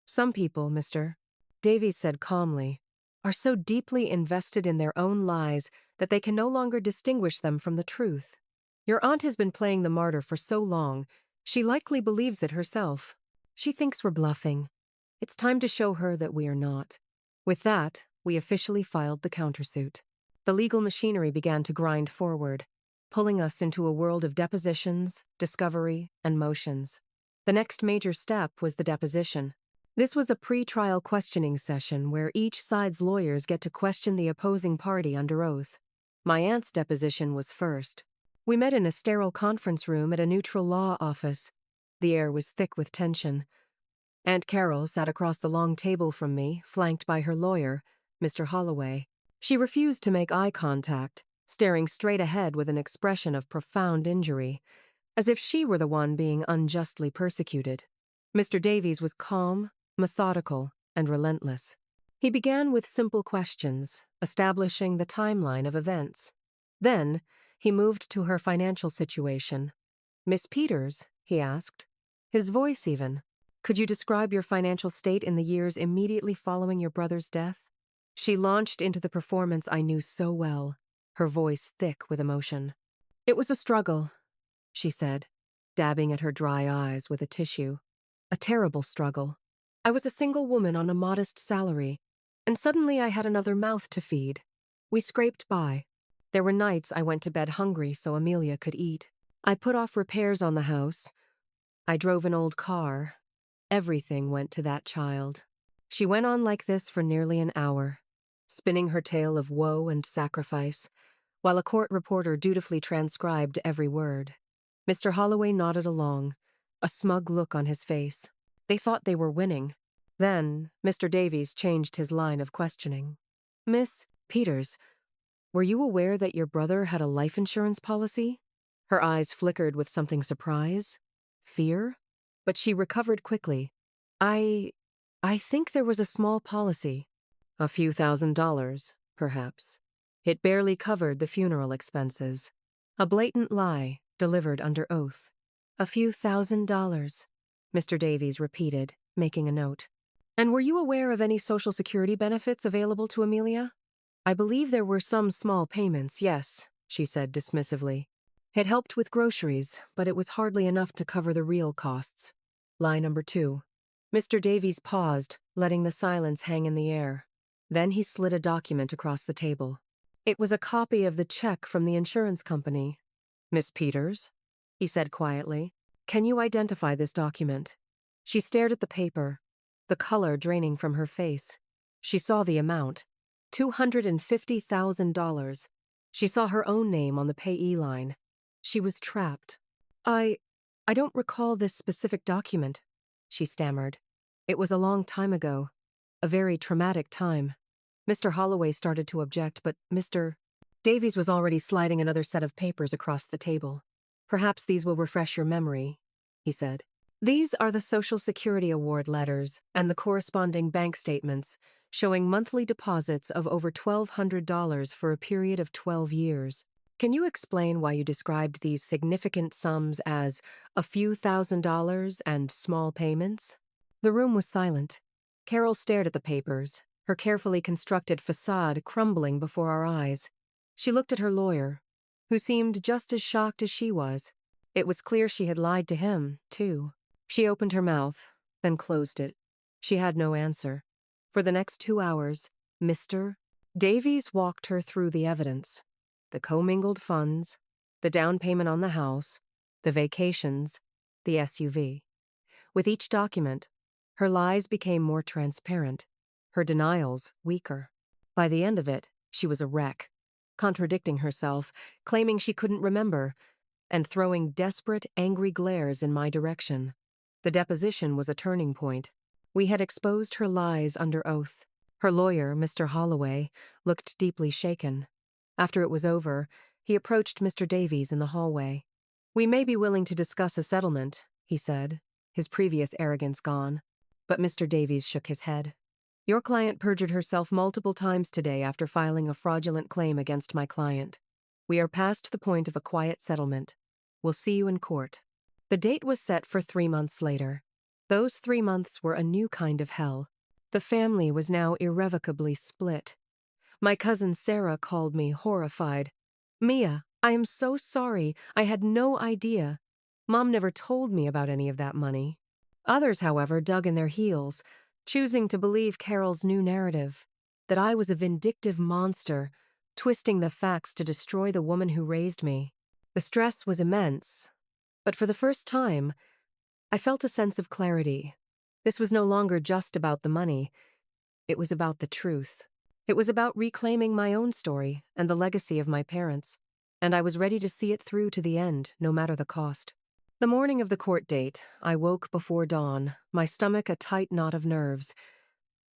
Speaker 1: Some people, Mr. Davies said calmly, are so deeply invested in their own lies that they can no longer distinguish them from the truth. Your aunt has been playing the martyr for so long, she likely believes it herself. She thinks we're bluffing. It's time to show her that we are not." With that, we officially filed the countersuit. The legal machinery began to grind forward, pulling us into a world of depositions, discovery, and motions. The next major step was the deposition. This was a pre-trial questioning session where each side's lawyers get to question the opposing party under oath. My aunt's deposition was first. We met in a sterile conference room at a neutral law office. The air was thick with tension. Aunt Carol sat across the long table from me, flanked by her lawyer, Mr. Holloway. She refused to make eye contact, staring straight ahead with an expression of profound injury, as if she were the one being unjustly persecuted. Mr. Davies was calm, methodical, and relentless. He began with simple questions, establishing the timeline of events. Then, he moved to her financial situation. "Miss Peters," he asked, his voice even, "could you describe your financial state in the years immediately following your brother's death?" She launched into the performance I knew so well, her voice thick with emotion. "It was a struggle," she said, dabbing at her dry eyes with a tissue. "A terrible struggle. I was a single woman on a modest salary, and suddenly I had another mouth to feed. We scraped by. There were nights I went to bed hungry so Amelia could eat. I put off repairs on the house. I drove an old car. Everything went to that child." She went on like this for nearly an hour, spinning her tale of woe and sacrifice, while a court reporter dutifully transcribed every word. Mr. Holloway nodded along, a smug look on his face. They thought they were winning. Then, Mr. Davies changed his line of questioning. "Miss Peters, were you aware that your brother had a life insurance policy?" Her eyes flickered with something surprise, fear, but she recovered quickly. I think there was a small policy. A few $1,000s, perhaps. It barely covered the funeral expenses. A blatant lie, delivered under oath. "A few $1,000s, Mr. Davies repeated, making a note. "And were you aware of any Social Security benefits available to Amelia?" "I believe there were some small payments, yes," she said dismissively. "It helped with groceries, but it was hardly enough to cover the real costs." Lie number 2. Mr. Davies paused, letting the silence hang in the air. Then he slid a document across the table. It was a copy of the check from the insurance company. "Miss Peters," he said quietly, "can you identify this document?" She stared at the paper, the color draining from her face. She saw the amount. $250,000. She saw her own name on the payee line. She was trapped. I don't recall this specific document," she stammered. "It was a long time ago. a very traumatic time. Mr. Holloway started to object, but Mr. Davies was already sliding another set of papers across the table. "Perhaps these will refresh your memory," he said. "These are the Social Security Award letters and the corresponding bank statements showing monthly deposits of over $1,200 for a period of 12 years. Can you explain why you described these significant sums as a few $1,000s and small payments?" The room was silent. Carol stared at the papers, her carefully constructed facade crumbling before our eyes. She looked at her lawyer, who seemed just as shocked as she was. It was clear she had lied to him, too. She opened her mouth, then closed it. She had no answer. For the next 2 hours, Mr. Davies walked her through the evidence: the commingled funds, the down payment on the house, the vacations, the SUV. With each document, her lies became more transparent, her denials weaker. By the end of it, she was a wreck, contradicting herself, claiming she couldn't remember, and throwing desperate, angry glares in my direction. The deposition was a turning point. We had exposed her lies under oath. Her lawyer, Mr. Holloway, looked deeply shaken. After it was over, he approached Mr. Davies in the hallway. "We may be willing to discuss a settlement," he said, his previous arrogance gone. But Mr. Davies shook his head. "Your client perjured herself multiple times today after filing a fraudulent claim against my client. We are past the point of a quiet settlement. We'll see you in court." The date was set for 3 months later. Those 3 months were a new kind of hell. The family was now irrevocably split. My cousin Sarah called me, horrified. "Mia, I am so sorry. I had no idea. Mom never told me about any of that money." Others, however, dug in their heels, choosing to believe Carol's new narrative, that I was a vindictive monster, twisting the facts to destroy the woman who raised me. The stress was immense, but for the first time, I felt a sense of clarity. This was no longer just about the money. It was about the truth. It was about reclaiming my own story and the legacy of my parents, and I was ready to see it through to the end, no matter the cost. The morning of the court date, I woke before dawn, my stomach a tight knot of nerves.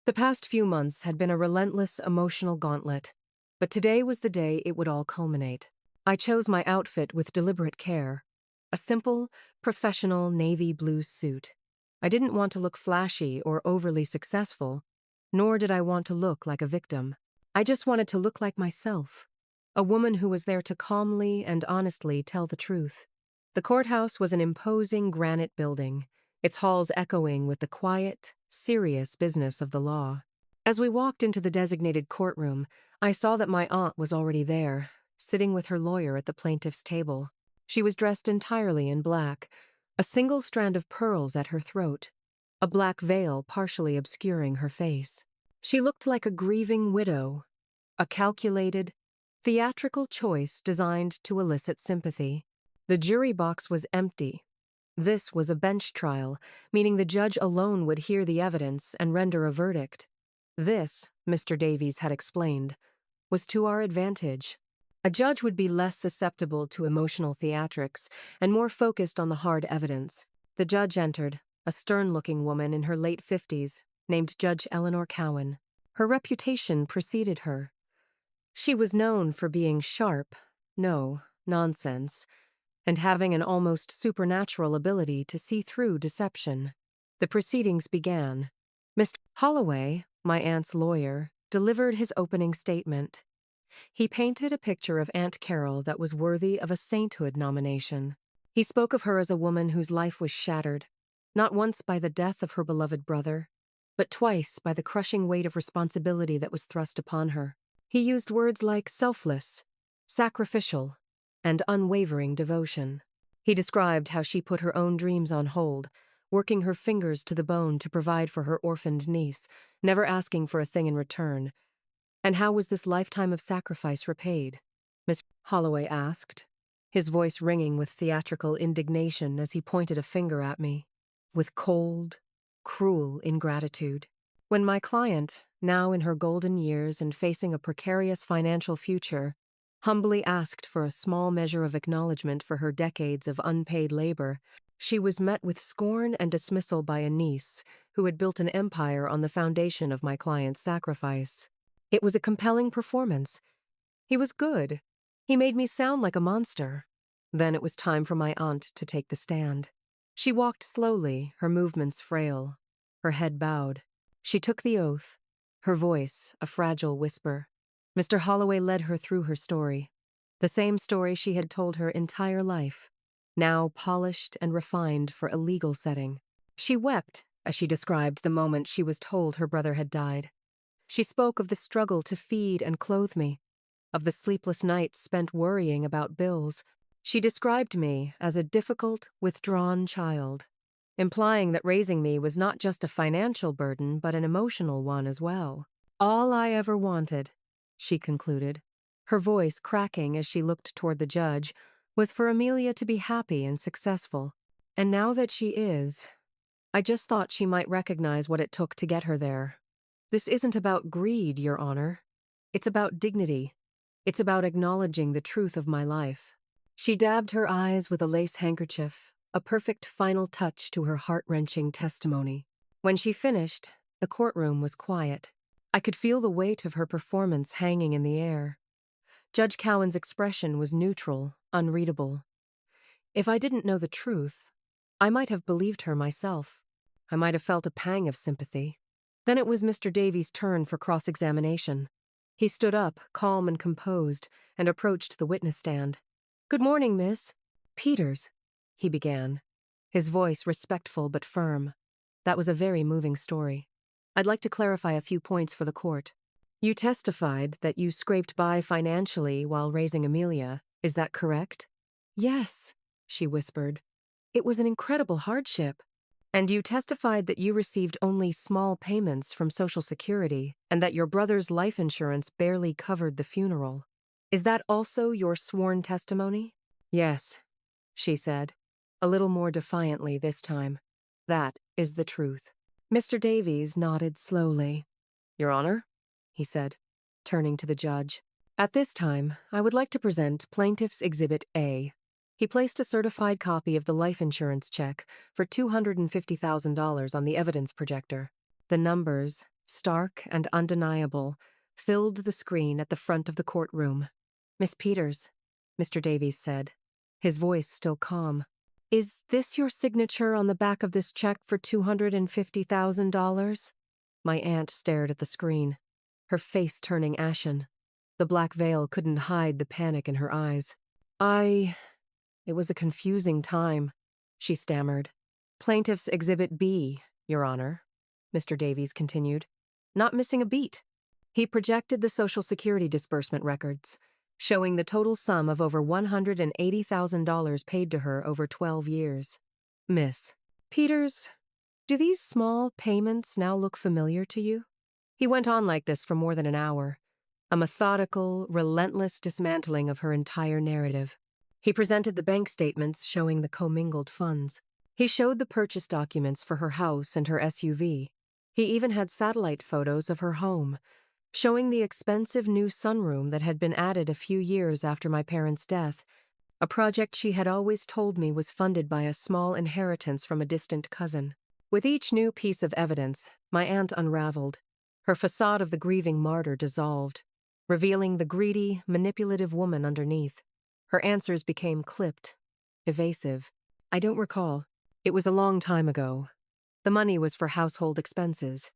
Speaker 1: The past few months had been a relentless emotional gauntlet, but today was the day it would all culminate. I chose my outfit with deliberate care. A simple, professional navy blue suit. I didn't want to look flashy or overly successful, nor did I want to look like a victim. I just wanted to look like myself, a woman who was there to calmly and honestly tell the truth. The courthouse was an imposing granite building, its halls echoing with the quiet, serious business of the law. As we walked into the designated courtroom, I saw that my aunt was already there, sitting with her lawyer at the plaintiff's table. She was dressed entirely in black, a single strand of pearls at her throat, a black veil partially obscuring her face. She looked like a grieving widow, a calculated, theatrical choice designed to elicit sympathy. The jury box was empty. This was a bench trial, meaning the judge alone would hear the evidence and render a verdict. This, Mr. Davies had explained, was to our advantage. A judge would be less susceptible to emotional theatrics and more focused on the hard evidence. The judge entered, a stern-looking woman in her late 50s, named Judge Eleanor Cowan. Her reputation preceded her. She was known for being sharp, no nonsense, and having an almost supernatural ability to see through deception. The proceedings began. Mr. Holloway, my aunt's lawyer, delivered his opening statement. He painted a picture of Aunt Carol that was worthy of a sainthood nomination. He spoke of her as a woman whose life was shattered, not once by the death of her beloved brother, but twice by the crushing weight of responsibility that was thrust upon her. He used words like selfless, sacrificial, and unwavering devotion. He described how she put her own dreams on hold, working her fingers to the bone to provide for her orphaned niece, never asking for a thing in return. And how was this lifetime of sacrifice repaid? Mr. Holloway asked, his voice ringing with theatrical indignation as he pointed a finger at me. With cold, cruel ingratitude. When my client, now in her golden years and facing a precarious financial future, humbly asked for a small measure of acknowledgement for her decades of unpaid labor, She was met with scorn and dismissal by a niece who had built an empire on the foundation of my client's sacrifice. It was a compelling performance. He was good. He made me sound like a monster. Then it was time for my aunt to take the stand. She walked slowly, her movements frail, her head bowed. She took the oath, her voice a fragile whisper. Mr. Holloway led her through her story, the same story she had told her entire life, now polished and refined for a legal setting. She wept as she described the moment she was told her brother had died. She spoke of the struggle to feed and clothe me, of the sleepless nights spent worrying about bills. She described me as a difficult, withdrawn child, implying that raising me was not just a financial burden but an emotional one as well. All I ever wanted, she concluded, her voice cracking as she looked toward the judge, was for Amelia to be happy and successful. And now that she is, I just thought she might recognize what it took to get her there. This isn't about greed, Your Honor. It's about dignity. It's about acknowledging the truth of my life. She dabbed her eyes with a lace handkerchief, a perfect final touch to her heart-wrenching testimony. When she finished, the courtroom was quiet. I could feel the weight of her performance hanging in the air. Judge Cowan's expression was neutral, unreadable. If I didn't know the truth, I might have believed her myself. I might have felt a pang of sympathy. Then it was Mr. Davies' turn for cross-examination. He stood up, calm and composed, and approached the witness stand. "Good morning, Miss Peters," he began, his voice respectful but firm. That was a very moving story. "I'd like to clarify a few points for the court. You testified that you scraped by financially while raising Amelia. Is that correct?" "Yes," she whispered. "It was an incredible hardship." "And you testified that you received only small payments from Social Security and that your brother's life insurance barely covered the funeral. Is that also your sworn testimony?" "Yes," she said, a little more defiantly this time. "That is the truth." Mr. Davies nodded slowly. "Your Honor," he said, turning to the judge. "At this time, I would like to present Plaintiff's Exhibit A." He placed a certified copy of the life insurance check for $250,000 on the evidence projector. The numbers, stark and undeniable, filled the screen at the front of the courtroom. "Miss Peters," Mr. Davies said, his voice still calm, "is this your signature on the back of this check for $250,000? My aunt stared at the screen, her face turning ashen. The black veil couldn't hide the panic in her eyes. It was a confusing time," she stammered. "Plaintiff's Exhibit B, Your Honor," Mr. Davies continued, not missing a beat. He projected the Social Security disbursement records, showing the total sum of over $180,000 paid to her over 12 years. "Miss Peters, do these small payments now look familiar to you?" He went on like this for more than an hour, a methodical, relentless dismantling of her entire narrative. He presented the bank statements showing the commingled funds. He showed the purchase documents for her house and her SUV. He even had satellite photos of her home, showing the expensive new sunroom that had been added a few years after my parents' death, a project she had always told me was funded by a small inheritance from a distant cousin. With each new piece of evidence, my aunt unraveled. Her facade of the grieving martyr dissolved, revealing the greedy, manipulative woman underneath. Her answers became clipped, evasive. "I don't recall. It was a long time ago. The money was for household expenses."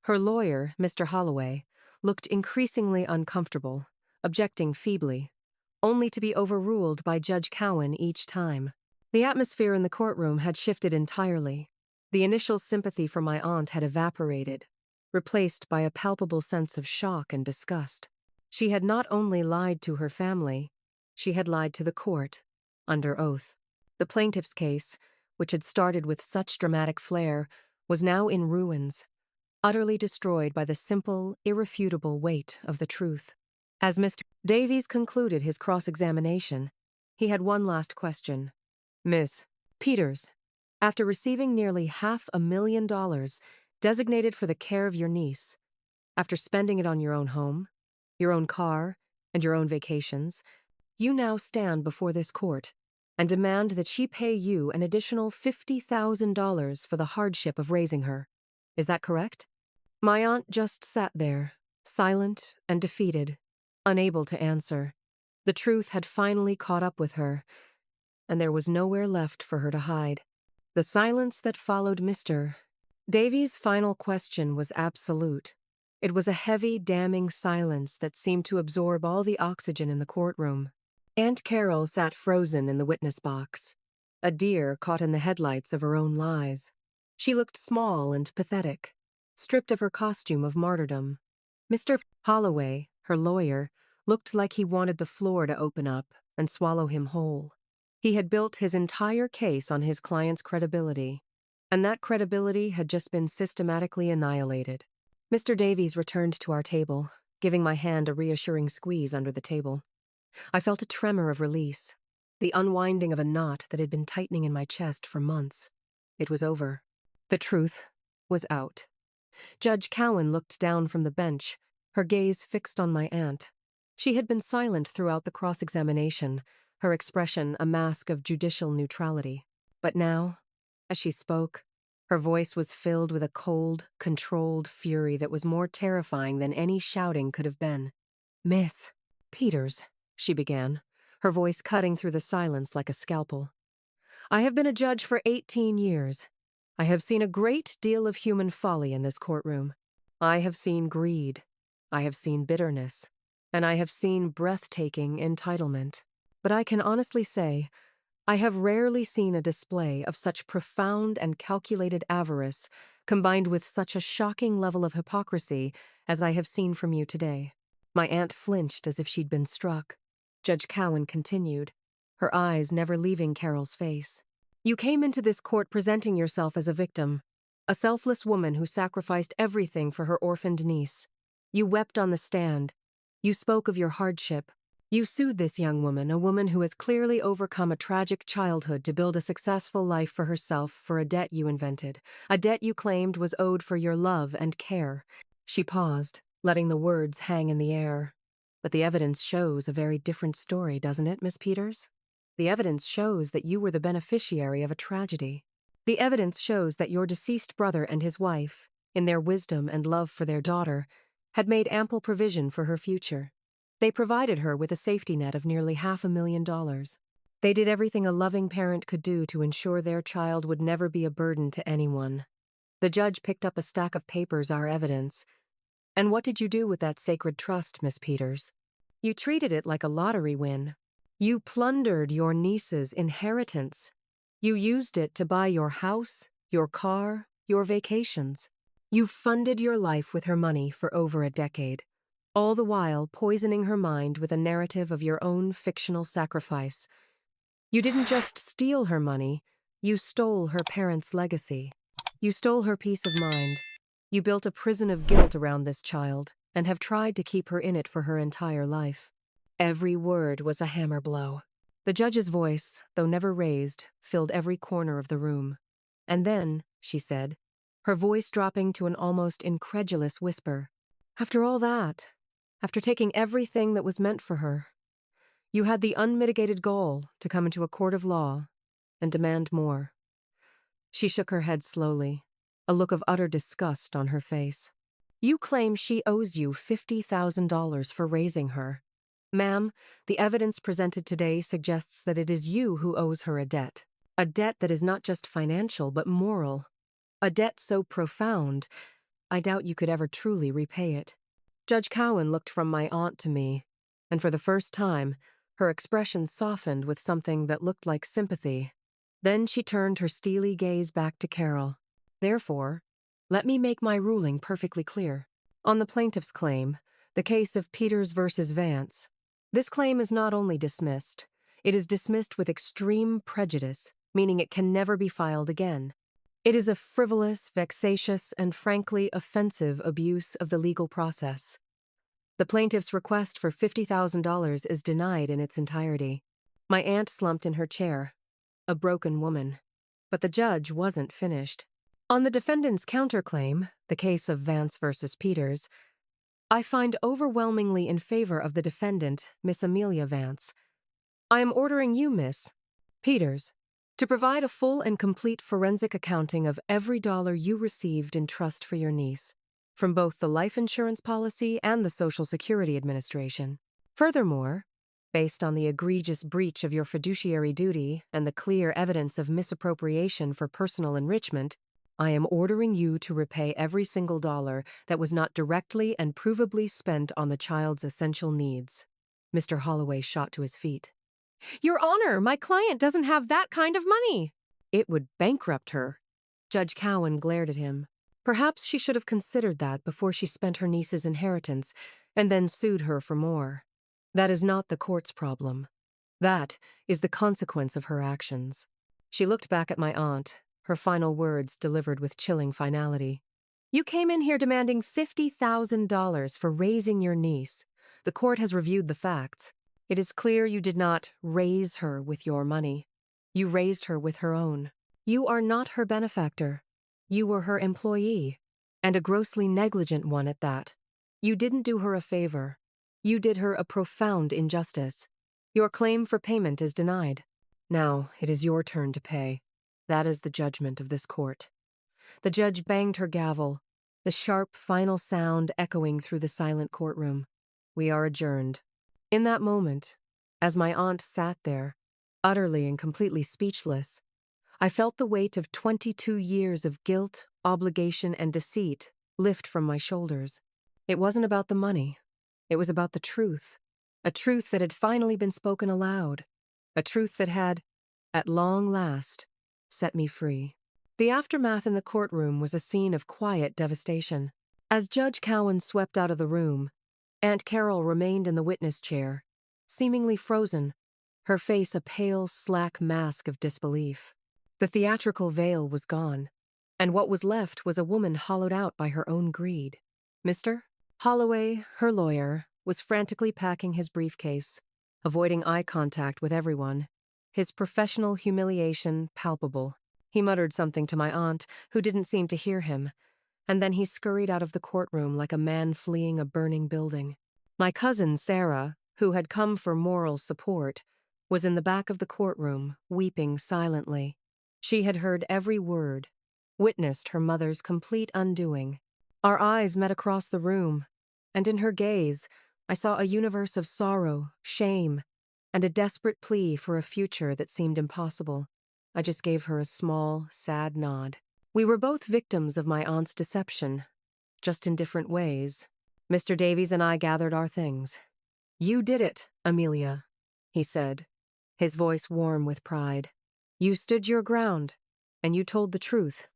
Speaker 1: Her lawyer, Mr. Holloway, looked increasingly uncomfortable, objecting feebly, only to be overruled by Judge Cowan each time. The atmosphere in the courtroom had shifted entirely. The initial sympathy for my aunt had evaporated, replaced by a palpable sense of shock and disgust. She had not only lied to her family, she had lied to the court, under oath. The plaintiff's case, which had started with such dramatic flair, was now in ruins, utterly destroyed by the simple, irrefutable weight of the truth. As Mr. Davies concluded his cross-examination, he had one last question. "Miss Peters, after receiving nearly $500,000 designated for the care of your niece, after spending it on your own home, your own car, and your own vacations, you now stand before this court, and demand that she pay you an additional $50,000 for the hardship of raising her. Is that correct? My aunt just sat there, silent and defeated, unable to answer. The truth had finally caught up with her, and there was nowhere left for her to hide. The silence that followed Mr. Davies' final question was absolute. It was a heavy, damning silence that seemed to absorb all the oxygen in the courtroom. Aunt Carol sat frozen in the witness box, a deer caught in the headlights of her own lies. She looked small and pathetic, stripped of her costume of martyrdom. Mr. Holloway, her lawyer, looked like he wanted the floor to open up and swallow him whole. He had built his entire case on his client's credibility, and that credibility had just been systematically annihilated. Mr. Davies returned to our table, giving my hand a reassuring squeeze under the table. I felt a tremor of release, the unwinding of a knot that had been tightening in my chest for months. It was over. The truth was out. Judge Cowan looked down from the bench, her gaze fixed on my aunt. She had been silent throughout the cross-examination, her expression a mask of judicial neutrality. But now, as she spoke, her voice was filled with a cold, controlled fury that was more terrifying than any shouting could have been. "Miss Peters," she began, her voice cutting through the silence like a scalpel. "I have been a judge for 18 years. I have seen a great deal of human folly in this courtroom. I have seen greed. I have seen bitterness. And I have seen breathtaking entitlement. But I can honestly say, I have rarely seen a display of such profound and calculated avarice combined with such a shocking level of hypocrisy as I have seen from you today." My aunt flinched as if she'd been struck. Judge Cowan continued, her eyes never leaving Carol's face. "You came into this court presenting yourself as a victim, a selfless woman who sacrificed everything for her orphaned niece. You wept on the stand. You spoke of your hardship. You sued this young woman, a woman who has clearly overcome a tragic childhood to build a successful life for herself for a debt you invented, a debt you claimed was owed for your love and care." She paused, letting the words hang in the air. "But the evidence shows a very different story, doesn't it, Miss Peters? The evidence shows that you were the beneficiary of a tragedy. The evidence shows that your deceased brother and his wife, in their wisdom and love for their daughter, had made ample provision for her future. They provided her with a safety net of nearly $500,000. They did everything a loving parent could do to ensure their child would never be a burden to anyone." The judge picked up a stack of papers, our evidence. "And what did you do with that sacred trust, Miss Peters? You treated it like a lottery win. You plundered your niece's inheritance. You used it to buy your house, your car, your vacations. You funded your life with her money for over a decade, all the while poisoning her mind with a narrative of your own fictional sacrifice. You didn't just steal her money, you stole her parents' legacy. You stole her peace of mind. You built a prison of guilt around this child and have tried to keep her in it for her entire life." Every word was a hammer blow. The judge's voice, though never raised, filled every corner of the room. "And then," she said, her voice dropping to an almost incredulous whisper, "after all that, after taking everything that was meant for her, you had the unmitigated gall to come into a court of law and demand more." She shook her head slowly, a look of utter disgust on her face. "You claim she owes you $50,000 for raising her. Ma'am, the evidence presented today suggests that it is you who owes her a debt that is not just financial but moral, a debt so profound, I doubt you could ever truly repay it." Judge Cowan looked from my aunt to me, and for the first time, her expression softened with something that looked like sympathy. Then she turned her steely gaze back to Carol. "Therefore, let me make my ruling perfectly clear. On the plaintiff's claim, the case of Peters versus Vance, this claim is not only dismissed, it is dismissed with extreme prejudice, meaning it can never be filed again. It is a frivolous, vexatious, and frankly offensive abuse of the legal process. The plaintiff's request for $50,000 is denied in its entirety." My aunt slumped in her chair, a broken woman. But the judge wasn't finished. "On the defendant's counterclaim, the case of Vance versus Peters, I find overwhelmingly in favor of the defendant, Miss Amelia Vance. I am ordering you, Miss Peters, to provide a full and complete forensic accounting of every dollar you received in trust for your niece, from both the life insurance policy and the Social Security Administration. Furthermore, based on the egregious breach of your fiduciary duty and the clear evidence of misappropriation for personal enrichment, I am ordering you to repay every single dollar that was not directly and provably spent on the child's essential needs. Mr. Holloway shot to his feet. Your Honor, my client doesn't have that kind of money. It would bankrupt her. Judge Cowan glared at him. Perhaps she should have considered that before she spent her niece's inheritance and then sued her for more. That is not the court's problem. That is the consequence of her actions. She looked back at my aunt, her final words delivered with chilling finality. You came in here demanding $50,000 for raising your niece. The court has reviewed the facts. It is clear you did not raise her with your money. You raised her with her own. You are not her benefactor. You were her employee, and a grossly negligent one at that. You didn't do her a favor. You did her a profound injustice. Your claim for payment is denied. Now it is your turn to pay. That is the judgment of this court. The judge banged her gavel, the sharp final sound echoing through the silent courtroom. We are adjourned. In that moment, as my aunt sat there, utterly and completely speechless, I felt the weight of 22 years of guilt, obligation, and deceit lift from my shoulders. It wasn't about the money. It was about the truth. A truth that had finally been spoken aloud. A truth that had, at long last, set me free. The aftermath in the courtroom was a scene of quiet devastation. As Judge Cowan swept out of the room, Aunt Carol remained in the witness chair, seemingly frozen, her face a pale, slack mask of disbelief. The theatrical veil was gone, and what was left was a woman hollowed out by her own greed. Mr. Holloway, her lawyer, was frantically packing his briefcase, avoiding eye contact with everyone, his professional humiliation palpable. He muttered something to my aunt, who didn't seem to hear him, and then he scurried out of the courtroom like a man fleeing a burning building. My cousin, Sarah, who had come for moral support, was in the back of the courtroom, weeping silently. She had heard every word, witnessed her mother's complete undoing. Our eyes met across the room, and in her gaze, I saw a universe of sorrow, shame, and a desperate plea for a future that seemed impossible. I just gave her a small, sad nod. We were both victims of my aunt's deception, just in different ways. Mr. Davies and I gathered our things. You did it, Amelia, he said, his voice warm with pride. You stood your ground, and you told the truth.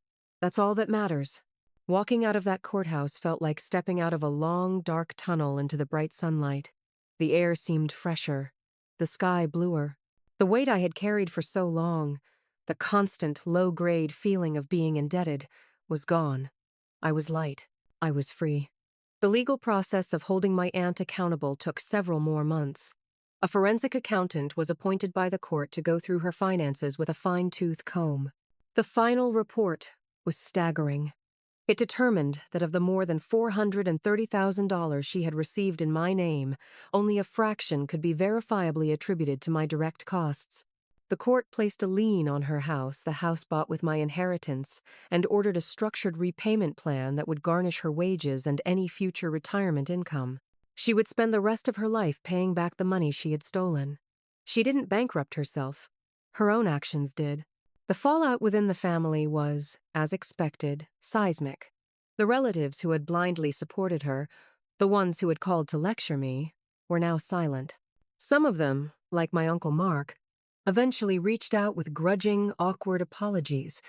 Speaker 1: That's all that matters. Walking out of that courthouse felt like stepping out of a long, dark tunnel into the bright sunlight. The air seemed fresher, the sky bluer. The weight I had carried for so long, the constant, low-grade feeling of being indebted, was gone. I was light. I was free. The legal process of holding my aunt accountable took several more months. A forensic accountant was appointed by the court to go through her finances with a fine-tooth comb. The final report was staggering. It determined that of the more than $430,000 she had received in my name, only a fraction could be verifiably attributed to my direct costs. The court placed a lien on her house, the house bought with my inheritance, and ordered a structured repayment plan that would garnish her wages and any future retirement income. She would spend the rest of her life paying back the money she had stolen. She didn't bankrupt herself. Her own actions did. The fallout within the family was, as expected, seismic. The relatives who had blindly supported her, the ones who had called to lecture me, were now silent. Some of them, like my Uncle Mark, eventually reached out with grudging, awkward apologies.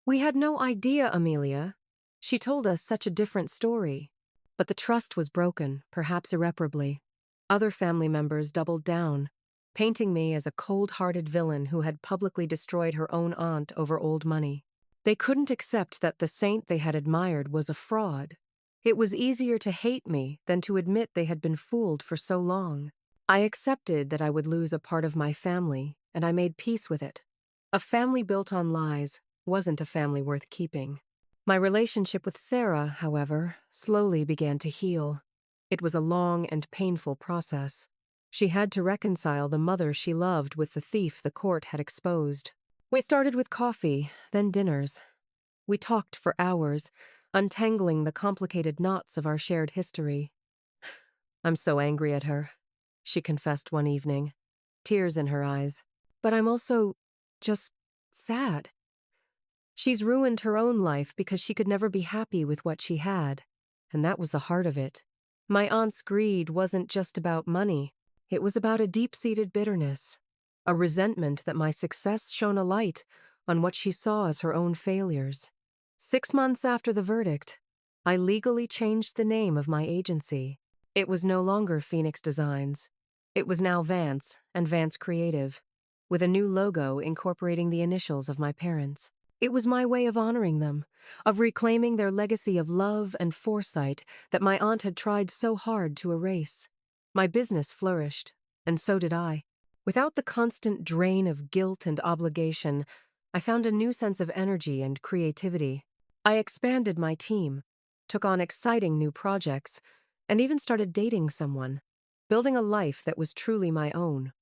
Speaker 1: We had no idea, Amelia. She told us such a different story. But the trust was broken, perhaps irreparably. Other family members doubled down, painting me as a cold-hearted villain who had publicly destroyed her own aunt over old money. They couldn't accept that the saint they had admired was a fraud. It was easier to hate me than to admit they had been fooled for so long. I accepted that I would lose a part of my family, and I made peace with it. A family built on lies wasn't a family worth keeping. My relationship with Sarah, however, slowly began to heal. It was a long and painful process. She had to reconcile the mother she loved with the thief the court had exposed. We started with coffee, then dinners. We talked for hours, untangling the complicated knots of our shared history. "I'm so angry at her," she confessed one evening, tears in her eyes. "But I'm also just sad. She's ruined her own life because she could never be happy with what she had. And that was the heart of it. My aunt's greed wasn't just about money. It was about a deep-seated bitterness, a resentment that my success shone a light on what she saw as her own failures. 6 months after the verdict, I legally changed the name of my agency. It was no longer Phoenix Designs. It was now Vance and Vance Creative, with a new logo incorporating the initials of my parents. It was my way of honoring them, of reclaiming their legacy of love and foresight that my aunt had tried so hard to erase. My business flourished, and so did I. Without the constant drain of guilt and obligation, I found a new sense of energy and creativity. I expanded my team, took on exciting new projects, and even started dating someone, building a life that was truly my own,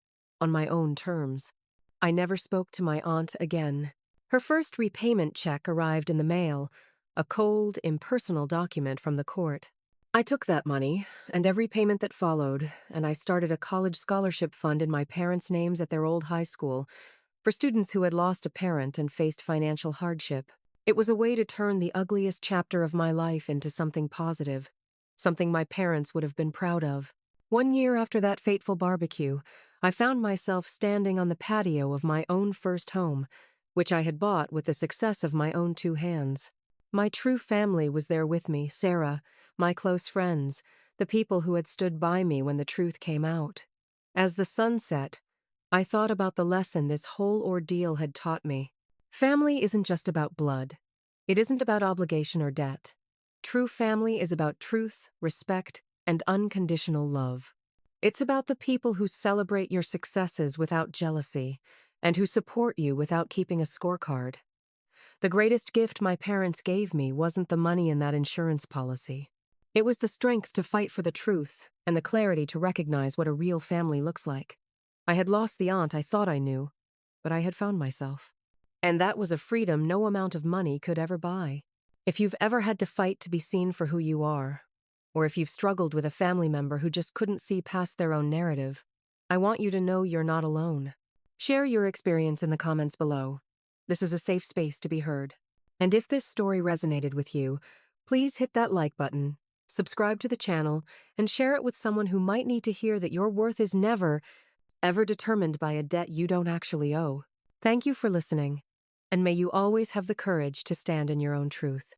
Speaker 1: on my own terms. I never spoke to my aunt again. Her first repayment check arrived in the mail, a cold, impersonal document from the court. I took that money, and every payment that followed, and I started a college scholarship fund in my parents' names at their old high school for students who had lost a parent and faced financial hardship. It was a way to turn the ugliest chapter of my life into something positive, something my parents would have been proud of. 1 year after that fateful barbecue, I found myself standing on the patio of my own first home, which I had bought with the success of my own 2 hands. My true family was there with me, Sarah, my close friends, the people who had stood by me when the truth came out. As the sun set, I thought about the lesson this whole ordeal had taught me. Family isn't just about blood. It isn't about obligation or debt. True family is about truth, respect, and unconditional love. It's about the people who celebrate your successes without jealousy, and who support you without keeping a scorecard. The greatest gift my parents gave me wasn't the money in that insurance policy. It was the strength to fight for the truth and the clarity to recognize what a real family looks like. I had lost the aunt I thought I knew, but I had found myself. And that was a freedom no amount of money could ever buy. If you've ever had to fight to be seen for who you are, or if you've struggled with a family member who just couldn't see past their own narrative, I want you to know you're not alone. Share your experience in the comments below. This is a safe space to be heard. And if this story resonated with you, please hit that like button, subscribe to the channel, and share it with someone who might need to hear that your worth is never, ever determined by a debt you don't actually owe. Thank you for listening, and may you always have the courage to stand in your own truth.